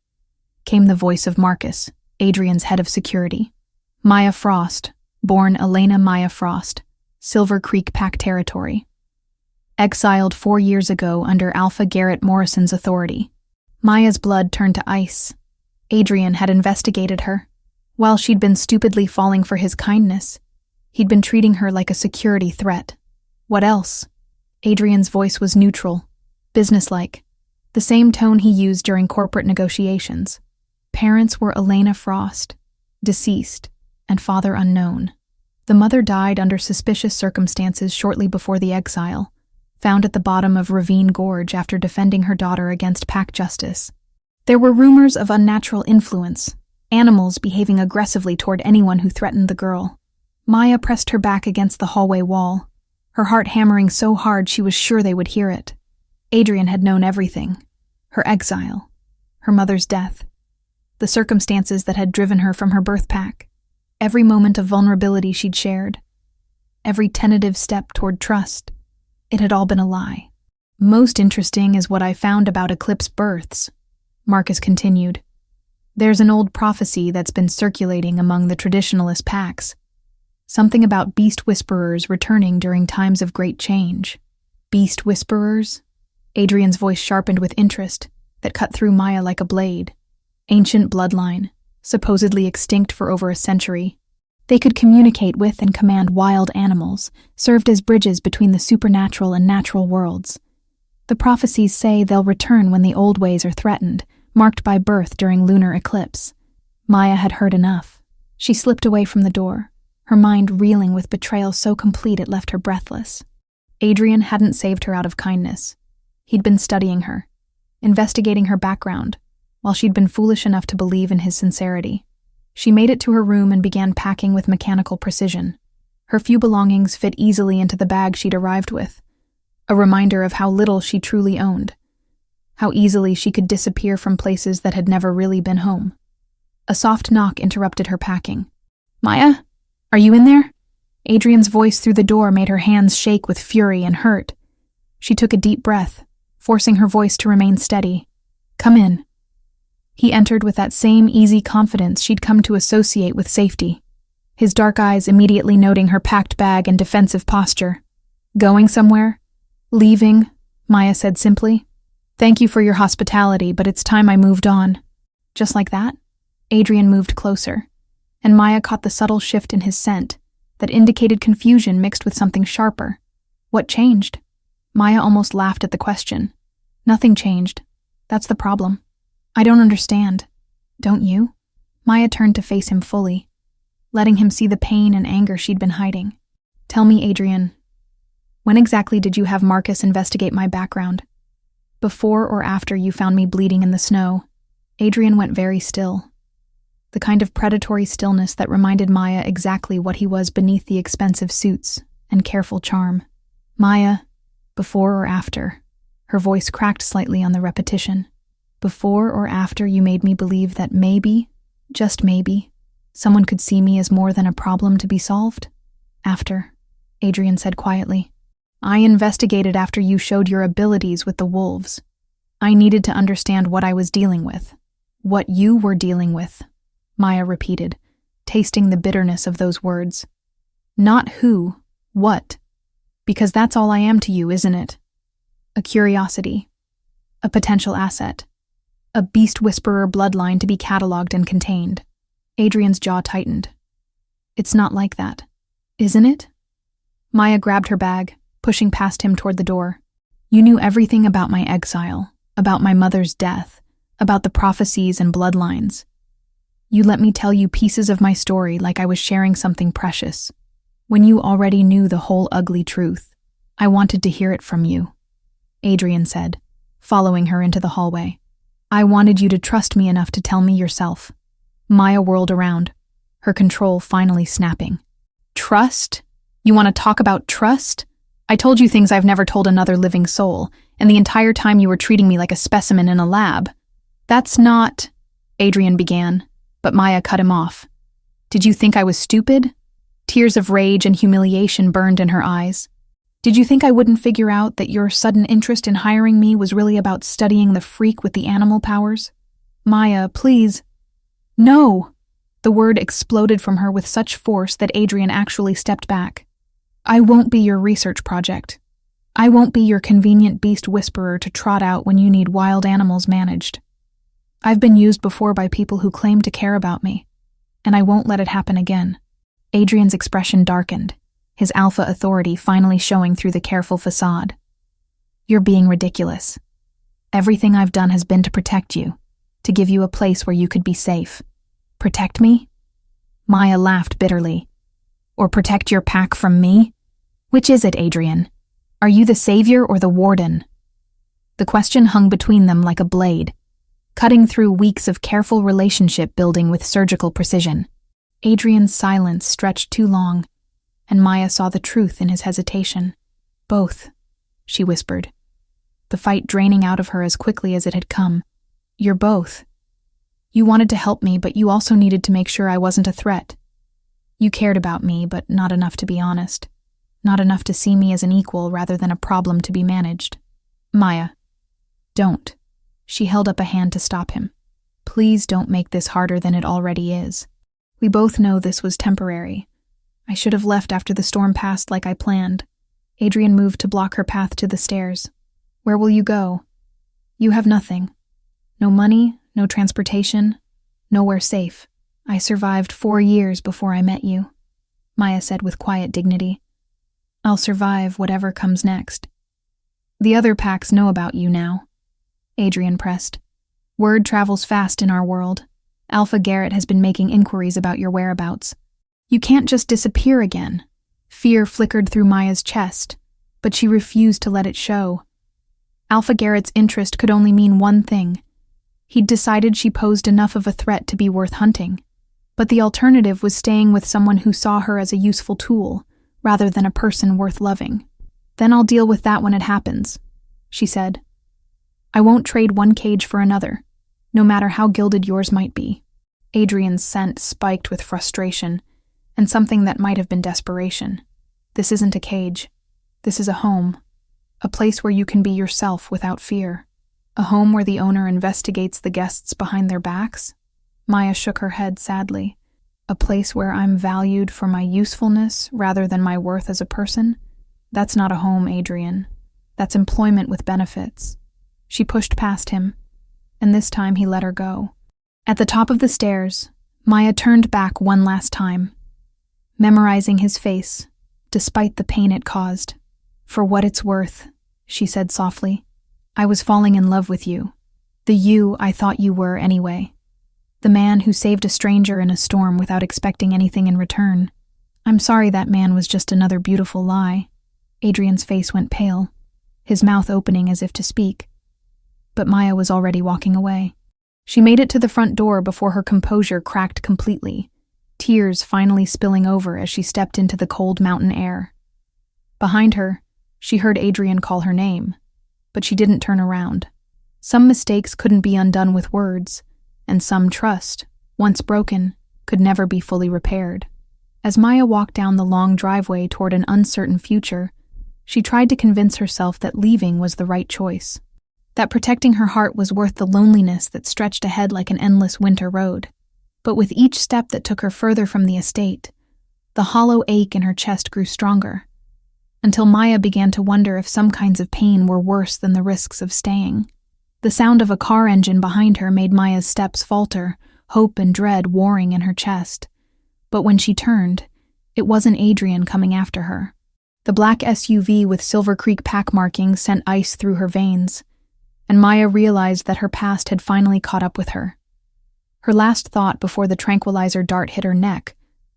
Speaker 1: came the voice of Marcus, Adrian's head of security. Maya Frost, born Elena Maya Frost, Silver Creek Pack territory. Exiled 4 years ago under Alpha Garrett Morrison's authority. Maya's blood turned to ice. Adrian had investigated her. While she'd been stupidly falling for his kindness, he'd been treating her like a security threat. What else? Adrian's voice was neutral, businesslike, the same tone he used during corporate negotiations. Parents were Elena Frost, deceased, and father unknown. The mother died under suspicious circumstances shortly before the exile, found at the bottom of Ravine Gorge after defending her daughter against pack justice. There were rumors of unnatural influence, animals behaving aggressively toward anyone who threatened the girl. Maya pressed her back against the hallway wall, her heart hammering so hard she was sure they would hear it. Adrian had known everything: her exile, her mother's death, the circumstances that had driven her from her birth pack, every moment of vulnerability she'd shared, every tentative step toward trust. It had all been a lie. Most interesting is what I found about eclipse births, Marcus continued. There's an old prophecy that's been circulating among the traditionalist packs. Something about beast whisperers returning during times of great change. Beast whisperers? Adrian's voice sharpened with interest that cut through Maya like a blade. Ancient bloodline, supposedly extinct for over a century. They could communicate with and command wild animals, served as bridges between the supernatural and natural worlds. The prophecies say they'll return when the old ways are threatened, marked by birth during lunar eclipse. Maya had heard enough. She slipped away from the door, her mind reeling with betrayal so complete it left her breathless. Adrian hadn't saved her out of kindness. He'd been studying her, investigating her background, while she'd been foolish enough to believe in his sincerity. She made it to her room and began packing with mechanical precision. Her few belongings fit easily into the bag she'd arrived with, a reminder of how little she truly owned, how easily she could disappear from places that had never really been home. A soft knock interrupted her packing. "Maya? Are you in there?" Adrian's voice through the door made her hands shake with fury and hurt. She took a deep breath, forcing her voice to remain steady. "Come in." He entered with that same easy confidence she'd come to associate with safety, his dark eyes immediately noting her packed bag and defensive posture. "Going somewhere?" "Leaving," Maya said simply. "Thank you for your hospitality, but it's time I moved on." Just like that, Adrian moved closer, and Maya caught the subtle shift in his scent that indicated confusion mixed with something sharper. What changed? Maya almost laughed at the question. Nothing changed. That's the problem. I don't understand. Don't you? Maya turned to face him fully, letting him see the pain and anger she'd been hiding. "Tell me, Adrian, when exactly did you have Marcus investigate my background? Before or after you found me bleeding in the snow?" Adrian went very still, the kind of predatory stillness that reminded Maya exactly what he was beneath the expensive suits and careful charm. "Maya, before or after?" Her voice cracked slightly on the repetition. "Before or after you made me believe that maybe, just maybe, someone could see me as more than a problem to be solved?" "After," Adrian said quietly. "I investigated after you showed your abilities with the wolves. I needed to understand what I was dealing with. What you were dealing with," Maya repeated, tasting the bitterness of those words. "Not who, what, because that's all I am to you, isn't it? A curiosity, a potential asset, a beast whisperer bloodline to be cataloged and contained." Adrian's jaw tightened. "It's not like that, isn't it?" Maya grabbed her bag, pushing past him toward the door. "You knew everything about my exile, about my mother's death, about the prophecies and bloodlines. You let me tell you pieces of my story like I was sharing something precious, when you already knew the whole ugly truth. I wanted to hear it from you," Adrian said, following her into the hallway. "I wanted you to trust me enough to tell me yourself." Maya whirled around, her control finally snapping. "Trust? You want to talk about trust? I told you things I've never told another living soul, and the entire time you were treating me like a specimen in a lab. That's not," Adrian began, but Maya cut him off. "Did you think I was stupid?" Tears of rage and humiliation burned in her eyes. "Did you think I wouldn't figure out that your sudden interest in hiring me was really about studying the freak with the animal powers? Maya, please." "No!" The word exploded from her with such force that Adrian actually stepped back. "I won't be your research project. I won't be your convenient beast whisperer to trot out when you need wild animals managed. I've been used before by people who claim to care about me, and I won't let it happen again." Adrian's expression darkened, his alpha authority finally showing through the careful facade. "You're being ridiculous. Everything I've done has been to protect you, to give you a place where you could be safe. Protect me?" Maya laughed bitterly. "Or protect your pack from me? Which is it, Adrian? Are you the savior or the warden?" The question hung between them like a blade, cutting through weeks of careful relationship building with surgical precision. Adrian's silence stretched too long, and Maya saw the truth in his hesitation. "Both," she whispered, the fight draining out of her as quickly as it had come. "You're both. You wanted to help me, but you also needed to make sure I wasn't a threat. You cared about me, but not enough to be honest. Not enough to see me as an equal rather than a problem to be managed." "Maya, don't." She held up a hand to stop him. "Please don't make this harder than it already is. We both know this was temporary. I should have left after the storm passed like I planned." Adrian moved to block her path to the stairs. "Where will you go? You have nothing. No money, no transportation, nowhere safe. I survived 4 years before I met you," Maya said with quiet dignity. "I'll survive whatever comes next." "The other packs know about you now," Adrian pressed. "Word travels fast in our world. Alpha Garrett has been making inquiries about your whereabouts. You can't just disappear again." Fear flickered through Maya's chest, but she refused to let it show. Alpha Garrett's interest could only mean one thing. He'd decided she posed enough of a threat to be worth hunting, but the alternative was staying with someone who saw her as a useful tool, rather than a person worth loving. "Then I'll deal with that when it happens," she said. "I won't trade one cage for another, no matter how gilded yours might be." Adrian's scent spiked with frustration, and something that might have been desperation. "This isn't a cage. This is a home. A place where you can be yourself without fear. A home where the owner investigates the guests behind their backs." Maya shook her head sadly. "A place where I'm valued for my usefulness rather than my worth as a person? That's not a home, Adrian. That's employment with benefits." She pushed past him, and this time he let her go. At the top of the stairs, Maya turned back one last time, memorizing his face, despite the pain it caused. "For what it's worth," she said softly, "I was falling in love with you. The you I thought you were anyway. The man who saved a stranger in a storm without expecting anything in return. I'm sorry that man was just another beautiful lie." Adrian's face went pale, his mouth opening as if to speak. But Maya was already walking away. She made it to the front door before her composure cracked completely, tears finally spilling over as she stepped into the cold mountain air. Behind her, she heard Adrian call her name, but she didn't turn around. Some mistakes couldn't be undone with words, and some trust, once broken, could never be fully repaired. As Maya walked down the long driveway toward an uncertain future, she tried to convince herself that leaving was the right choice, that protecting her heart was worth the loneliness that stretched ahead like an endless winter road. But with each step that took her further from the estate, the hollow ache in her chest grew stronger, until Maya began to wonder if some kinds of pain were worse than the risks of staying. The sound of a car engine behind her made Maya's steps falter, hope and dread warring in her chest. But when she turned, it wasn't Adrian coming after her. The black SUV with Silver Creek pack markings sent ice through her veins, and Maya realized that her past had finally caught up with her. Her last thought before the tranquilizer dart hit her neck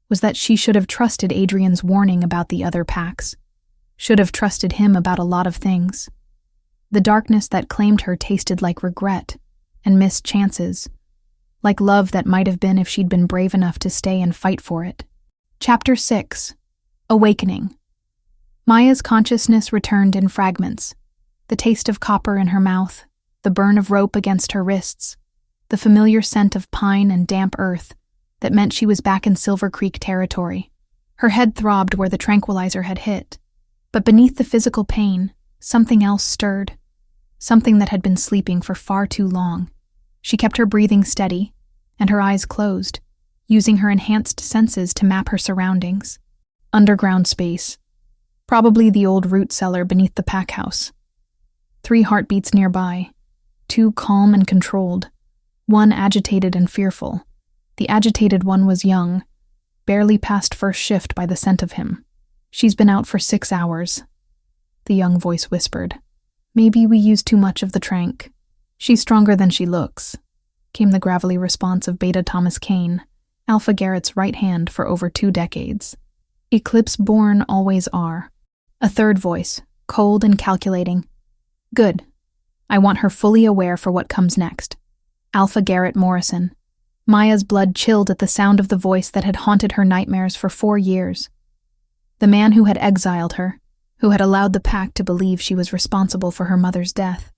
Speaker 1: was that she should have trusted Adrian's warning about the other packs, should have trusted him about a lot of things. The darkness that claimed her tasted like regret and missed chances, like love that might have been if she'd been brave enough to stay and fight for it. Chapter 6. Awakening. Maya's consciousness returned in fragments, the taste of copper in her mouth, the burn of rope against her wrists, the familiar scent of pine and damp earth that meant she was back in Silver Creek territory. Her head throbbed where the tranquilizer had hit, but beneath the physical pain, something else stirred, something that had been sleeping for far too long. She kept her breathing steady and her eyes closed, using her enhanced senses to map her surroundings. Underground space, probably the old root cellar beneath the pack house. 3 heartbeats nearby, 2 calm and controlled, 1 agitated and fearful. The agitated one was young, barely past first shift by the scent of him. "She's been out for 6 hours," the young voice whispered. "Maybe we used too much of the trank." "She's stronger than she looks," came the gravelly response of Beta Thomas Kane, Alpha Garrett's right hand for over 2 decades. "Eclipse-born always are." A third voice, cold and calculating. "Good. I want her fully aware for what comes next." Alpha Garrett Morrison. Maya's blood chilled at the sound of the voice that had haunted her nightmares for 4 years. The man who had exiled her, who had allowed the pack to believe she was responsible for her mother's death.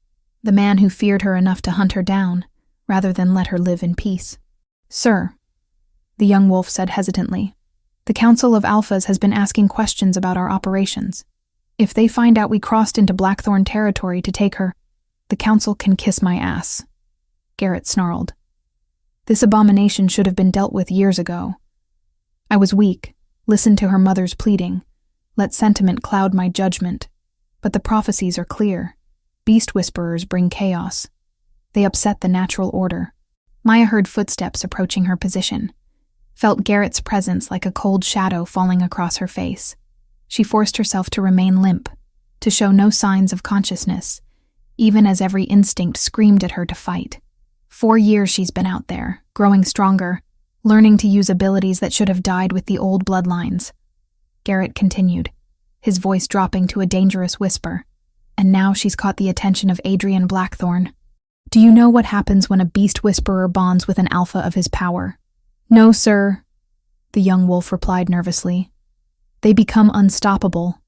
Speaker 1: The man who feared her enough to hunt her down, rather than let her live in peace. "Sir," the young wolf said hesitantly, "the Council of Alphas has been asking questions about our operations. If they find out we crossed into Blackthorn territory to take her, the Council can kiss my ass." Garrett snarled. "This abomination should have been dealt with years ago. I was weak, listened to her mother's pleading, let sentiment cloud my judgment. But the prophecies are clear. Beast whisperers bring chaos. They upset the natural order." Maya heard footsteps approaching her position, felt Garrett's presence like a cold shadow falling across her face. She forced herself to remain limp, to show no signs of consciousness, even as every instinct screamed at her to fight. 4 years she's been out there, growing stronger, learning to use abilities that should have died with the old bloodlines. Garrett continued, his voice dropping to a dangerous whisper. "And now she's caught the attention of Adrian Blackthorn. Do you know what happens when a beast whisperer bonds with an alpha of his power?" "No, sir," the young wolf replied nervously. "They become unstoppable.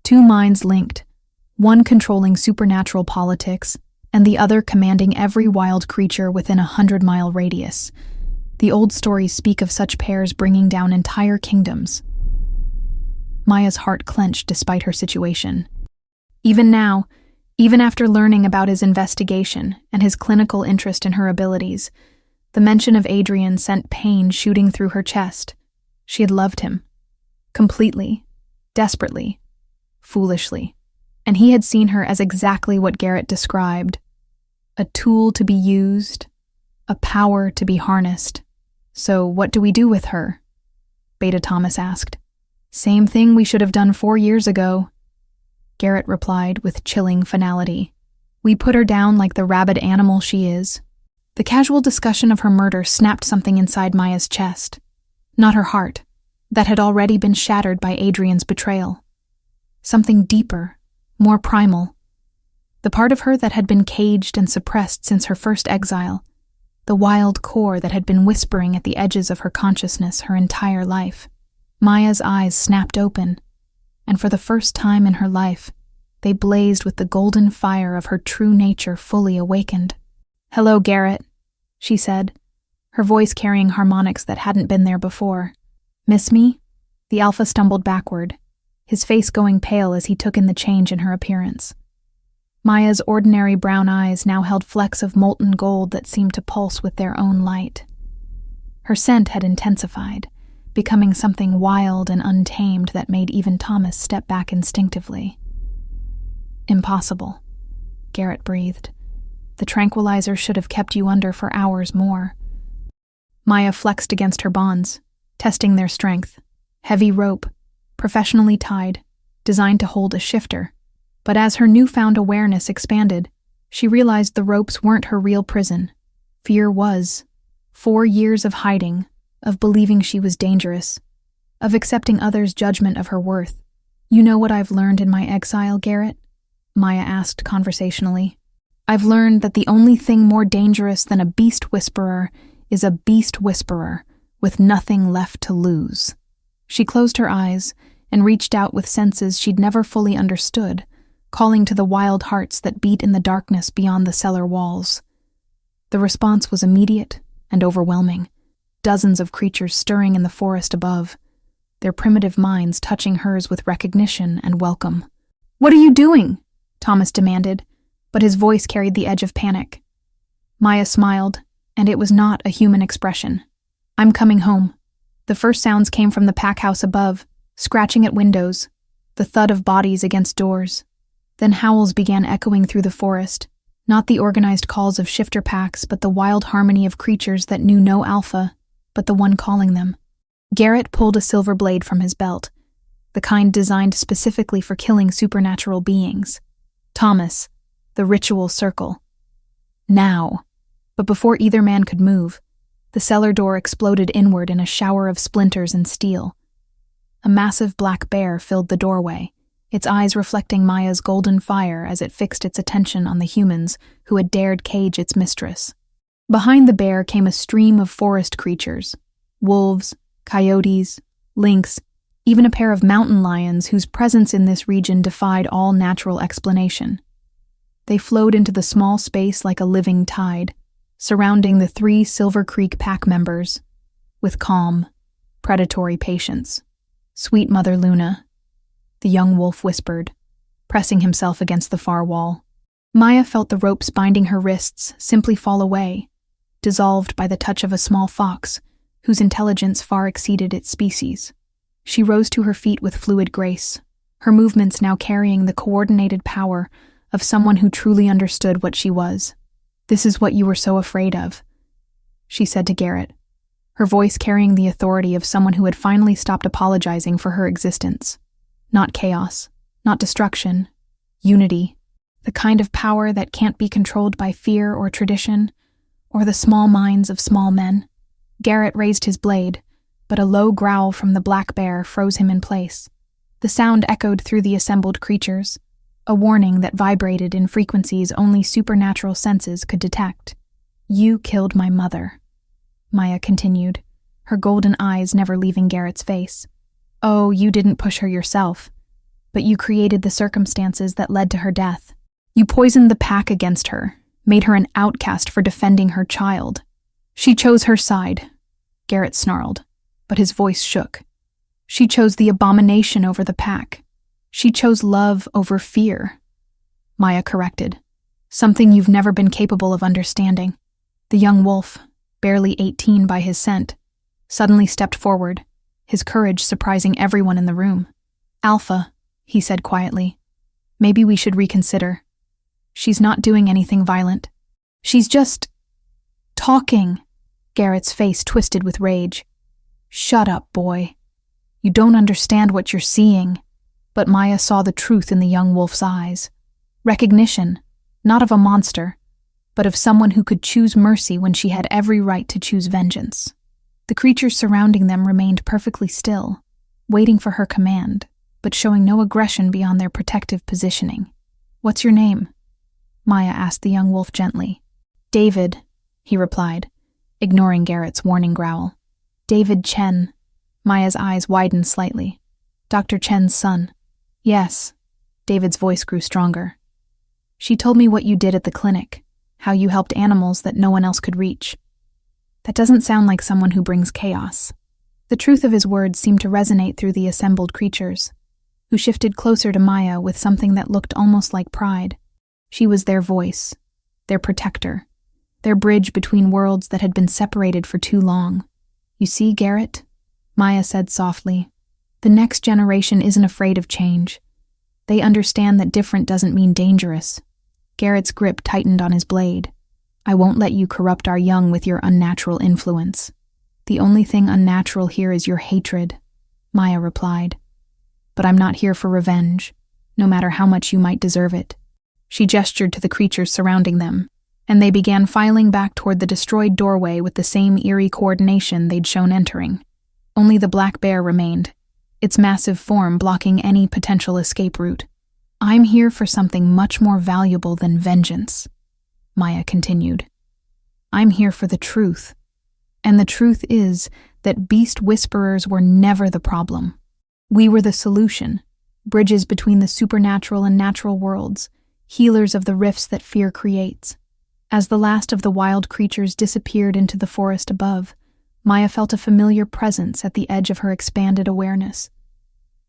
Speaker 1: 2 minds linked, one controlling supernatural politics, and the other commanding every wild creature within a 100-mile radius. The old stories speak of such pairs bringing down entire kingdoms." Maya's heart clenched despite her situation. Even now, even after learning about his investigation and his clinical interest in her abilities, the mention of Adrian sent pain shooting through her chest. She had loved him. Completely. Desperately. Foolishly. And he had seen her as exactly what Garrett described. A tool to be used. A power to be harnessed. "So what do we do with her?" Beta Thomas asked. "Same thing we should have done 4 years ago," Garrett replied with chilling finality. "We put her down like the rabid animal she is." The casual discussion of her murder snapped something inside Maya's chest. Not her heart, that had already been shattered by Adrian's betrayal. Something deeper, more primal. The part of her that had been caged and suppressed since her first exile. The wild core that had been whispering at the edges of her consciousness her entire life. Maya's eyes snapped open, and for the first time in her life, they blazed with the golden fire of her true nature fully awakened. "Hello, Garrett," she said, her voice carrying harmonics that hadn't been there before. "Miss me?" The alpha stumbled backward, his face going pale as he took in the change in her appearance. Maya's ordinary brown eyes now held flecks of molten gold that seemed to pulse with their own light. Her scent had intensified, becoming something wild and untamed that made even Thomas step back instinctively. "Impossible," Garrett breathed. "The tranquilizer should have kept you under for hours more." Maya flexed against her bonds, testing their strength. Heavy rope, professionally tied, designed to hold a shifter. But as her newfound awareness expanded, she realized the ropes weren't her real prison. Fear was. 4 years of hiding, of believing she was dangerous, of accepting others' judgment of her worth. "You know what I've learned in my exile, Garrett?" Maya asked conversationally. "I've learned that the only thing more dangerous than a beast whisperer is a beast whisperer with nothing left to lose." She closed her eyes and reached out with senses she'd never fully understood, calling to the wild hearts that beat in the darkness beyond the cellar walls. The response was immediate and overwhelming. Dozens of creatures stirring in the forest above, their primitive minds touching hers with recognition and welcome. "What are you doing?" Thomas demanded, but his voice carried the edge of panic. Maya smiled, and it was not a human expression. "I'm coming home." The first sounds came from the pack house above, scratching at windows, the thud of bodies against doors. Then howls began echoing through the forest, not the organized calls of shifter packs, but the wild harmony of creatures that knew no alpha, but the one calling them. Garrett pulled a silver blade from his belt, the kind designed specifically for killing supernatural beings. Thomas, the ritual circle. Now. But before either man could move, the cellar door exploded inward in a shower of splinters and steel. A massive black bear filled the doorway, its eyes reflecting Maya's golden fire as it fixed its attention on the humans who had dared cage its mistress. Behind the bear came a stream of forest creatures, wolves, coyotes, lynx, even a pair of mountain lions whose presence in this region defied all natural explanation. They flowed into the small space like a living tide, surrounding the 3 Silver Creek pack members with calm, predatory patience. "Sweet Mother Luna," the young wolf whispered, pressing himself against the far wall. Maya felt the ropes binding her wrists simply fall away, dissolved by the touch of a small fox whose intelligence far exceeded its species. She rose to her feet with fluid grace, her movements now carrying the coordinated power of someone who truly understood what she was. "This is what you were so afraid of," she said to Garrett, her voice carrying the authority of someone who had finally stopped apologizing for her existence. Not chaos, not destruction, unity, the kind of power that can't be controlled by fear or tradition, or the small minds of small men. Garrett raised his blade, but a low growl from the black bear froze him in place. The sound echoed through the assembled creatures, a warning that vibrated in frequencies only supernatural senses could detect. "You killed my mother," Maya continued, her golden eyes never leaving Garrett's face. "Oh, you didn't push her yourself, but you created the circumstances that led to her death. You poisoned the pack against her, made her an outcast for defending her child. She chose her side," Garrett snarled, but his voice shook. "She chose the abomination over the pack. She chose love over fear," Maya corrected, "something you've never been capable of understanding." The young wolf, barely 18 by his scent, suddenly stepped forward, his courage surprising everyone in the room. "Alpha," he said quietly, "maybe we should reconsider. She's not doing anything violent. She's just talking." Garrett's face twisted with rage. "Shut up, boy. You don't understand what you're seeing." But Maya saw the truth in the young wolf's eyes. Recognition, not of a monster, but of someone who could choose mercy when she had every right to choose vengeance. The creatures surrounding them remained perfectly still, waiting for her command, but showing no aggression beyond their protective positioning. "What's your name?" Maya asked the young wolf gently. "David," he replied, ignoring Garrett's warning growl. "David Chen." Maya's eyes widened slightly. "Dr. Chen's son." "Yes." David's voice grew stronger. "She told me what you did at the clinic, how you helped animals that no one else could reach. That doesn't sound like someone who brings chaos." The truth of his words seemed to resonate through the assembled creatures, who shifted closer to Maya with something that looked almost like pride. She was their voice, their protector, their bridge between worlds that had been separated for too long. "You see, Garrett," Maya said softly, "the next generation isn't afraid of change. They understand that different doesn't mean dangerous." Garrett's grip tightened on his blade. "I won't let you corrupt our young with your unnatural influence. The only thing unnatural here is your hatred," Maya replied. "But I'm not here for revenge, no matter how much you might deserve it." She gestured to the creatures surrounding them, and they began filing back toward the destroyed doorway with the same eerie coordination they'd shown entering. Only the black bear remained, its massive form blocking any potential escape route. "I'm here for something much more valuable than vengeance," Maya continued. "I'm here for the truth. And the truth is that beast whisperers were never the problem. We were the solution, bridges between the supernatural and natural worlds, healers of the rifts that fear creates." As the last of the wild creatures disappeared into the forest above, Maya felt a familiar presence at the edge of her expanded awareness.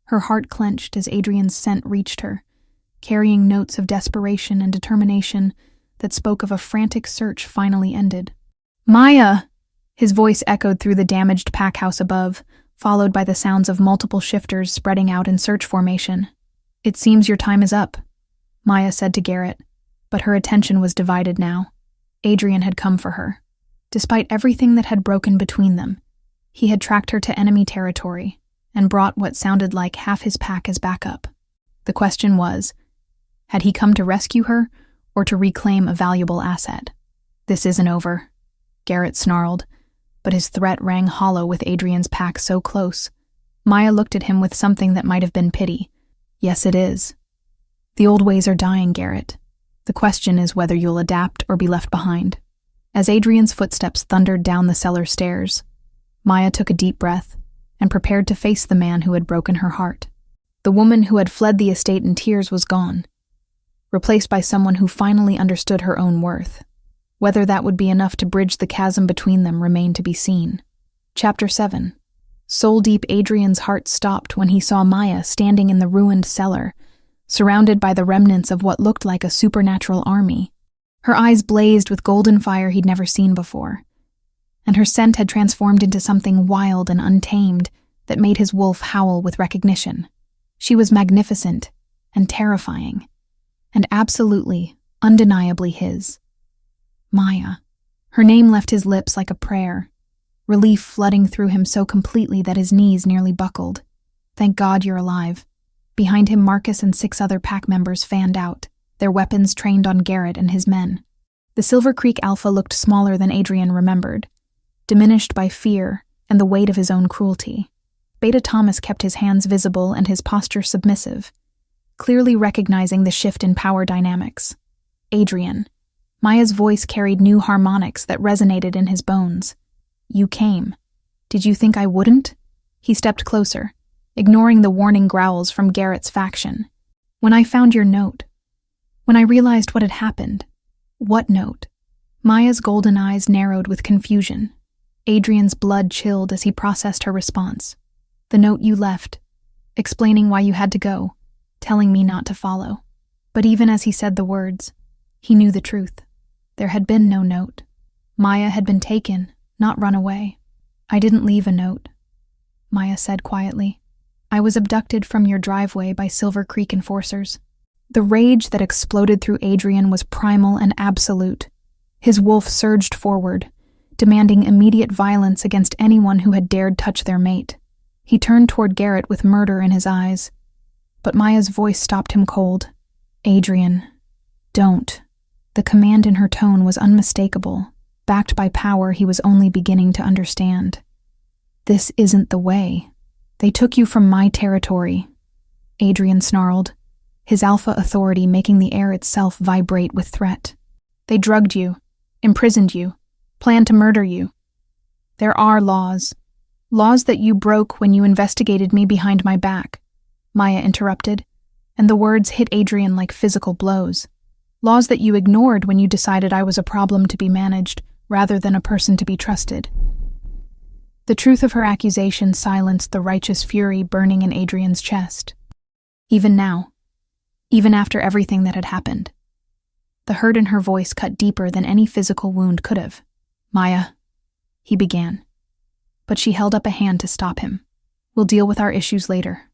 Speaker 1: Her heart clenched as Adrian's scent reached her, carrying notes of desperation and determination that spoke of a frantic search finally ended. "Maya!" His voice echoed through the damaged pack house above, followed by the sounds of multiple shifters spreading out in search formation. "It seems your time is up," Maya said to Garrett, but her attention was divided now. Adrian had come for her. Despite everything that had broken between them, He had tracked her to enemy territory and brought what sounded like half his pack as backup. The question was, had he come to rescue her or to reclaim a valuable asset? "This isn't over," Garrett snarled, but his threat rang hollow with Adrian's pack so close. Maya looked at him with something that might have been pity. "Yes, it is. The old ways are dying, Garrett. The question is whether you'll adapt or be left behind." As Adrian's footsteps thundered down the cellar stairs, Maya took a deep breath and prepared to face the man who had broken her heart. The woman who had fled the estate in tears was gone, replaced by someone who finally understood her own worth. Whether that would be enough to bridge the chasm between them remained to be seen. Chapter 7. Soul-deep Adrian's heart stopped when he saw Maya standing in the ruined cellar, surrounded by the remnants of what looked like a supernatural army. Her eyes blazed with golden fire he'd never seen before, and her scent had transformed into something wild and untamed that made his wolf howl with recognition. She was magnificent and terrifying, and absolutely, undeniably his. Maya. Her name left his lips like a prayer, relief flooding through him so completely that his knees nearly buckled. "Thank God you're alive." Behind him, Marcus and 6 other pack members fanned out, their weapons trained on Garrett and his men. The Silver Creek Alpha looked smaller than Adrian remembered, diminished by fear and the weight of his own cruelty. Beta Thomas kept his hands visible and his posture submissive, clearly recognizing the shift in power dynamics. "Adrian." Maya's voice carried new harmonics that resonated in his bones. "You came. Did you think I wouldn't?" He stepped closer, ignoring the warning growls from Garrett's faction. "When I found your note. When I realized what had happened." "What note?" Maya's golden eyes narrowed with confusion. Adrian's blood chilled as he processed her response. "The note you left, explaining why you had to go, telling me not to follow." But even as he said the words, he knew the truth. There had been no note. Maya had been taken, not run away. "I didn't leave a note," Maya said quietly. "I was abducted from your driveway by Silver Creek enforcers." The rage that exploded through Adrian was primal and absolute. His wolf surged forward, demanding immediate violence against anyone who had dared touch their mate. He turned toward Garrett with murder in his eyes, but Maya's voice stopped him cold. "Adrian, don't." The command in her tone was unmistakable, backed by power he was only beginning to understand. "This isn't the way. They took you from my territory," Adrian snarled, his alpha authority making the air itself vibrate with threat. "They drugged you, imprisoned you, planned to murder you. There are laws that you broke when you investigated me behind my back," Maya interrupted, and the words hit Adrian like physical blows. "Laws that you ignored when you decided I was a problem to be managed rather than a person to be trusted." The truth of her accusation silenced the righteous fury burning in Adrian's chest. Even now, even after everything that had happened, the hurt in her voice cut deeper than any physical wound could have. "Maya," he began, but she held up a hand to stop him. "We'll deal with our issues later,"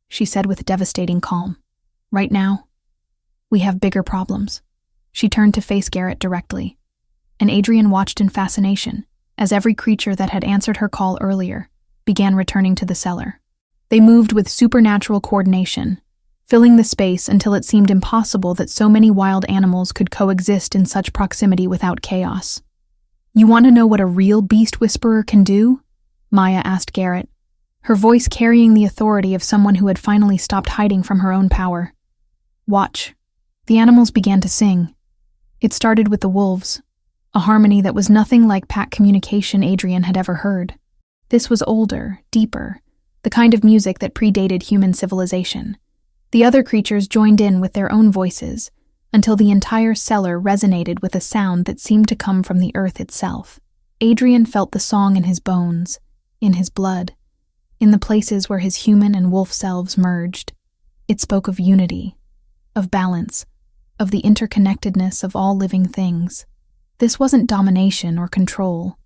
Speaker 1: she said with devastating calm. "Right now, we have bigger problems." She turned to face Garrett directly, and Adrian watched in fascination as every creature that had answered her call earlier began returning to the cellar. They moved with supernatural coordination, filling the space until it seemed impossible that so many wild animals could coexist in such proximity without chaos. "You want to know what a real beast whisperer can do?" Maya asked Garrett, her voice carrying the authority of someone who had finally stopped hiding from her own power. "Watch." The animals began to sing. It started with the wolves, a harmony that was nothing like pack communication Adrian had ever heard. This was older, deeper, the kind of music that predated human civilization. The other creatures joined in with their own voices, until the entire cellar resonated with a sound that seemed to come from the earth itself. Adrian felt the song in his bones, in his blood, in the places where his human and wolf selves merged. It spoke of unity, of balance, of the interconnectedness of all living things. This wasn't domination or control.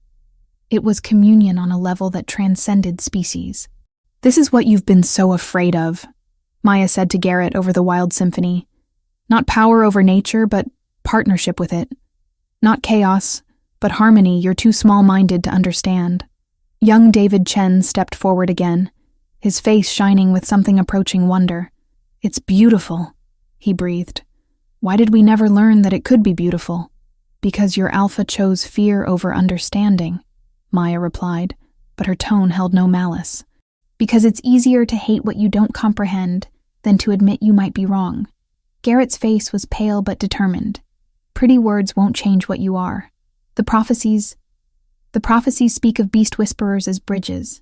Speaker 1: It was communion on a level that transcended species. "This is what you've been so afraid of," Maya said to Garrett over the wild symphony. "Not power over nature, but partnership with it. Not chaos, but harmony you're too small-minded to understand." Young David Chen stepped forward again, his face shining with something approaching wonder. "It's beautiful," he breathed. "Why did we never learn that it could be beautiful?" "Because your alpha chose fear over understanding," Maya replied, but her tone held no malice. "Because it's easier to hate what you don't comprehend than to admit you might be wrong." Garrett's face was pale but determined. "Pretty words won't change what you are. The prophecies speak of beast whisperers as bridges,"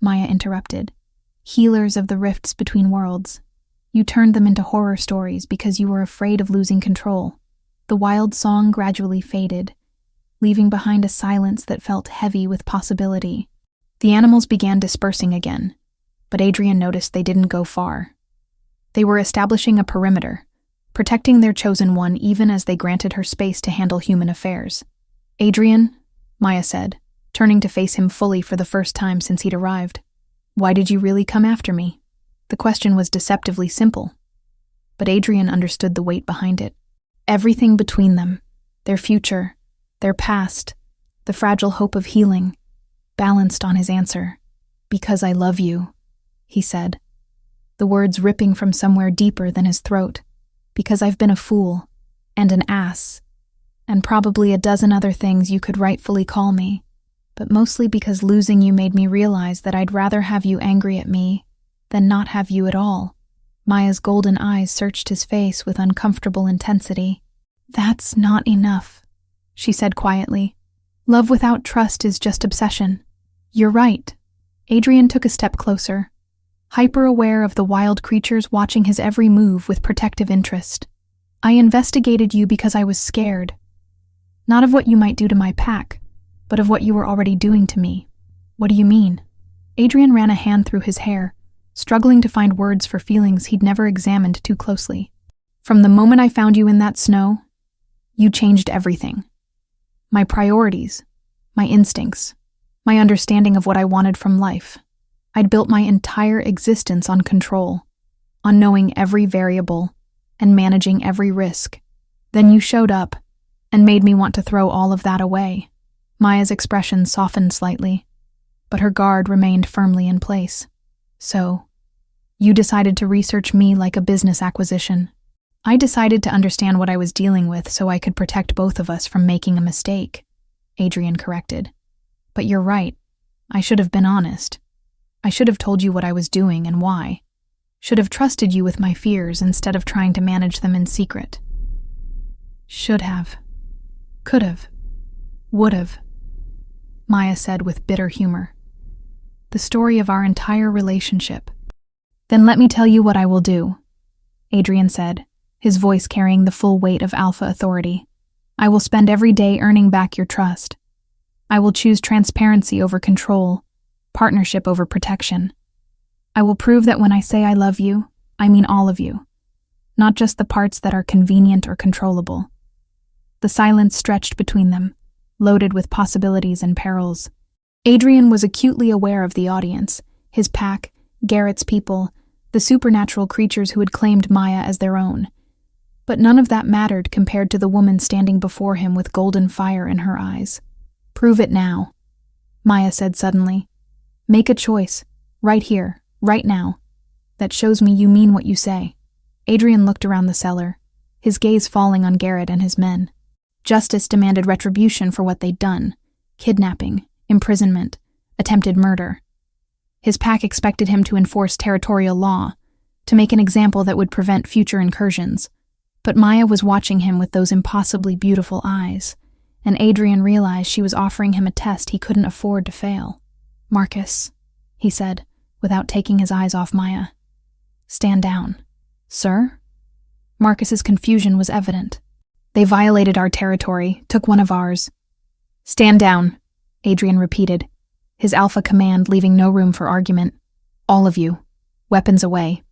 Speaker 1: Maya interrupted. "Healers of the rifts between worlds. You turned them into horror stories because you were afraid of losing control." The wild song gradually faded, leaving behind a silence that felt heavy with possibility. The animals began dispersing again, but Adrian noticed they didn't go far. They were establishing a perimeter, protecting their chosen one even as they granted her space to handle human affairs. "Adrian," Maya said, turning to face him fully for the first time since he'd arrived. "Why did you really come after me?" The question was deceptively simple, but Adrian understood the weight behind it. Everything between them, their future, their past, the fragile hope of healing, balanced on his answer. "Because I love you," he said, the words ripping from somewhere deeper than his throat. "Because I've been a fool, and an ass, and probably a dozen other things you could rightfully call me, but mostly because losing you made me realize that I'd rather have you angry at me than not have you at all." Maya's golden eyes searched his face with uncomfortable intensity. "That's not enough," she said quietly. "Love without trust is just obsession." "You're right." Adrian took a step closer, hyper-aware of the wild creatures watching his every move with protective interest. "I investigated you because I was scared. Not of what you might do to my pack, but of what you were already doing to me." "What do you mean?" Adrian ran a hand through his hair, struggling to find words for feelings he'd never examined too closely. "From the moment I found you in that snow, you changed everything. My priorities, my instincts, my understanding of what I wanted from life. I'd built my entire existence on control, on knowing every variable and managing every risk. Then you showed up and made me want to throw all of that away." Maya's expression softened slightly, but her guard remained firmly in place. "So, you decided to research me like a business acquisition." "I decided to understand what I was dealing with so I could protect both of us from making a mistake," Adrian corrected. "But you're right. I should have been honest. I should have told you what I was doing and why. Should have trusted you with my fears instead of trying to manage them in secret." "Should have. Could have. Would have," Maya said with bitter humor. "The story of our entire relationship." "Then let me tell you what I will do," Adrian said, his voice carrying the full weight of alpha authority. "I will spend every day earning back your trust. I will choose transparency over control, partnership over protection. I will prove that when I say I love you, I mean all of you, not just the parts that are convenient or controllable." The silence stretched between them, loaded with possibilities and perils. Adrian was acutely aware of the audience, his pack, Garrett's people, the supernatural creatures who had claimed Maya as their own. But none of that mattered compared to the woman standing before him with golden fire in her eyes. "Prove it now," Maya said suddenly. "Make a choice, right here, right now, that shows me you mean what you say." Adrian looked around the cellar, his gaze falling on Garrett and his men. Justice demanded retribution for what they'd done: kidnapping, imprisonment, attempted murder. His pack expected him to enforce territorial law, to make an example that would prevent future incursions. But Maya was watching him with those impossibly beautiful eyes, and Adrian realized she was offering him a test he couldn't afford to fail. "Marcus," he said, without taking his eyes off Maya. "Stand down." "Sir?" Marcus's confusion was evident. "They violated our territory, took one of ours." "Stand down," Adrian repeated, his alpha command leaving no room for argument. "All of you, weapons away."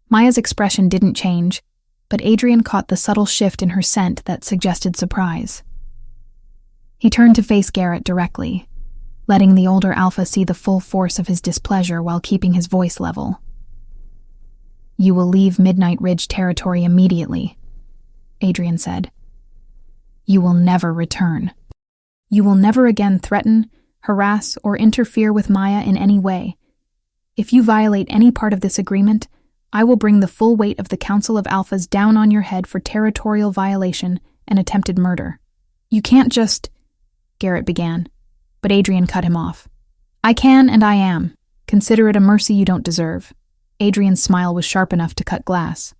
Speaker 1: Maya's expression didn't change, but Adrian caught the subtle shift in her scent that suggested surprise. He turned to face Garrett directly, letting the older alpha see the full force of his displeasure while keeping his voice level. "You will leave Midnight Ridge territory immediately," Adrian said. "You will never return. You will never again threaten, harass, or interfere with Maya in any way. If you violate any part of this agreement, I will bring the full weight of the Council of Alphas down on your head for territorial violation and attempted murder. You can't just... Garrett began, but Adrian cut him off. I can and I am. Consider it a mercy you don't deserve. Adrian's smile was sharp enough to cut glass.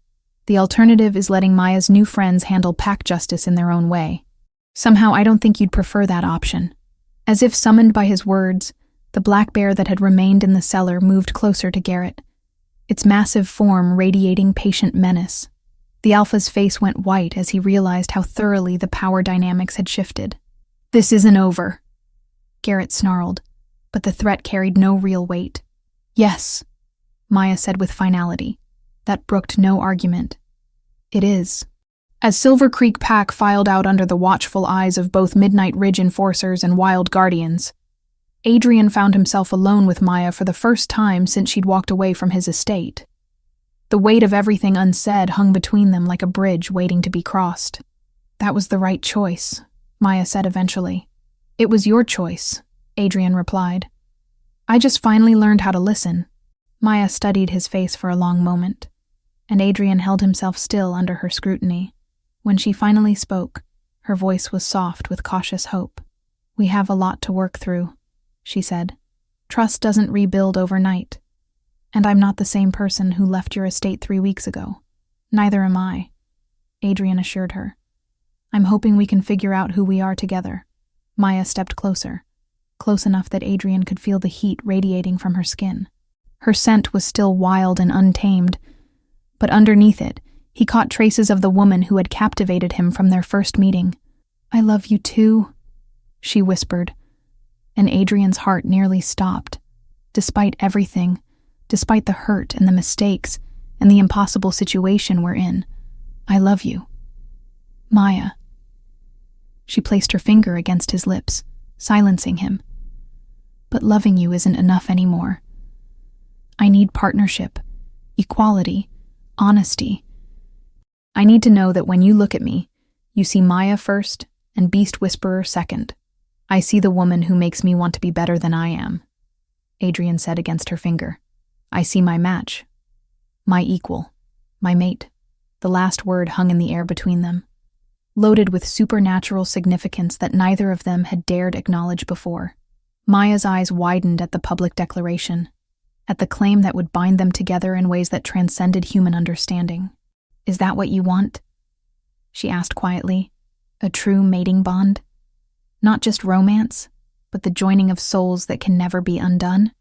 Speaker 1: The alternative is letting Maya's new friends handle pack justice in their own way. Somehow I don't think you'd prefer that option. As if summoned by his words, the black bear that had remained in the cellar moved closer to Garrett, its massive form radiating patient menace. The Alpha's face went white as he realized how thoroughly the power dynamics had shifted. This isn't over, Garrett snarled, but the threat carried no real weight. Yes, Maya said with finality. That brooked no argument. It is. As Silver Creek Pack filed out under the watchful eyes of both Midnight Ridge enforcers and wild guardians, Adrian found himself alone with Maya for the first time since she'd walked away from his estate. The weight of everything unsaid hung between them like a bridge waiting to be crossed. That was the right choice, Maya said eventually. It was your choice, Adrian replied. I just finally learned how to listen. Maya studied his face for a long moment, and Adrian held himself still under her scrutiny. When she finally spoke, her voice was soft with cautious hope. We have a lot to work through, she said. Trust doesn't rebuild overnight. And I'm not the same person who left your estate 3 weeks ago. Neither am I, Adrian assured her. I'm hoping we can figure out who we are together. Maya stepped closer, close enough that Adrian could feel the heat radiating from her skin. Her scent was still wild and untamed, but underneath it, he caught traces of the woman who had captivated him from their first meeting. I love you too, she whispered, and Adrian's heart nearly stopped. Despite everything, despite the hurt and the mistakes and the impossible situation we're in, I love you. Maya. She placed her finger against his lips, silencing him. But loving you isn't enough anymore. I need partnership, equality, honesty. I need to know that when you look at me, you see Maya first and Beast Whisperer second. I see the woman who makes me want to be better than I am, Adrian said against her finger. I see my match, my equal, my mate. The last word hung in the air between them, loaded with supernatural significance that neither of them had dared acknowledge before. Maya's eyes widened at the public declaration, at the claim that would bind them together in ways that transcended human understanding. Is that what you want? She asked quietly. A true mating bond? Not just romance, but the joining of souls that can never be undone?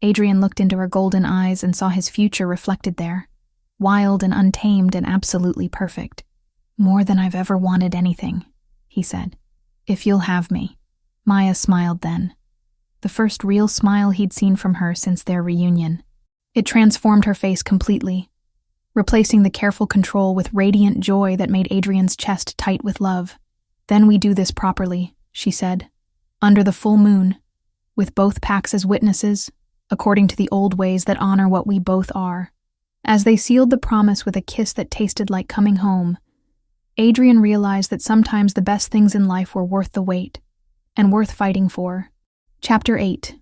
Speaker 1: Adrian looked into her golden eyes and saw his future reflected there, wild and untamed and absolutely perfect. More than I've ever wanted anything, he said. If you'll have me. Maya smiled then, the first real smile he'd seen from her since their reunion. It transformed her face completely, replacing the careful control with radiant joy that made Adrian's chest tight with love. Then we do this properly, she said, under the full moon, with both packs as witnesses, according to the old ways that honor what we both are. As they sealed the promise with a kiss that tasted like coming home, Adrian realized that sometimes the best things in life were worth the wait, and worth fighting for. Chapter 8.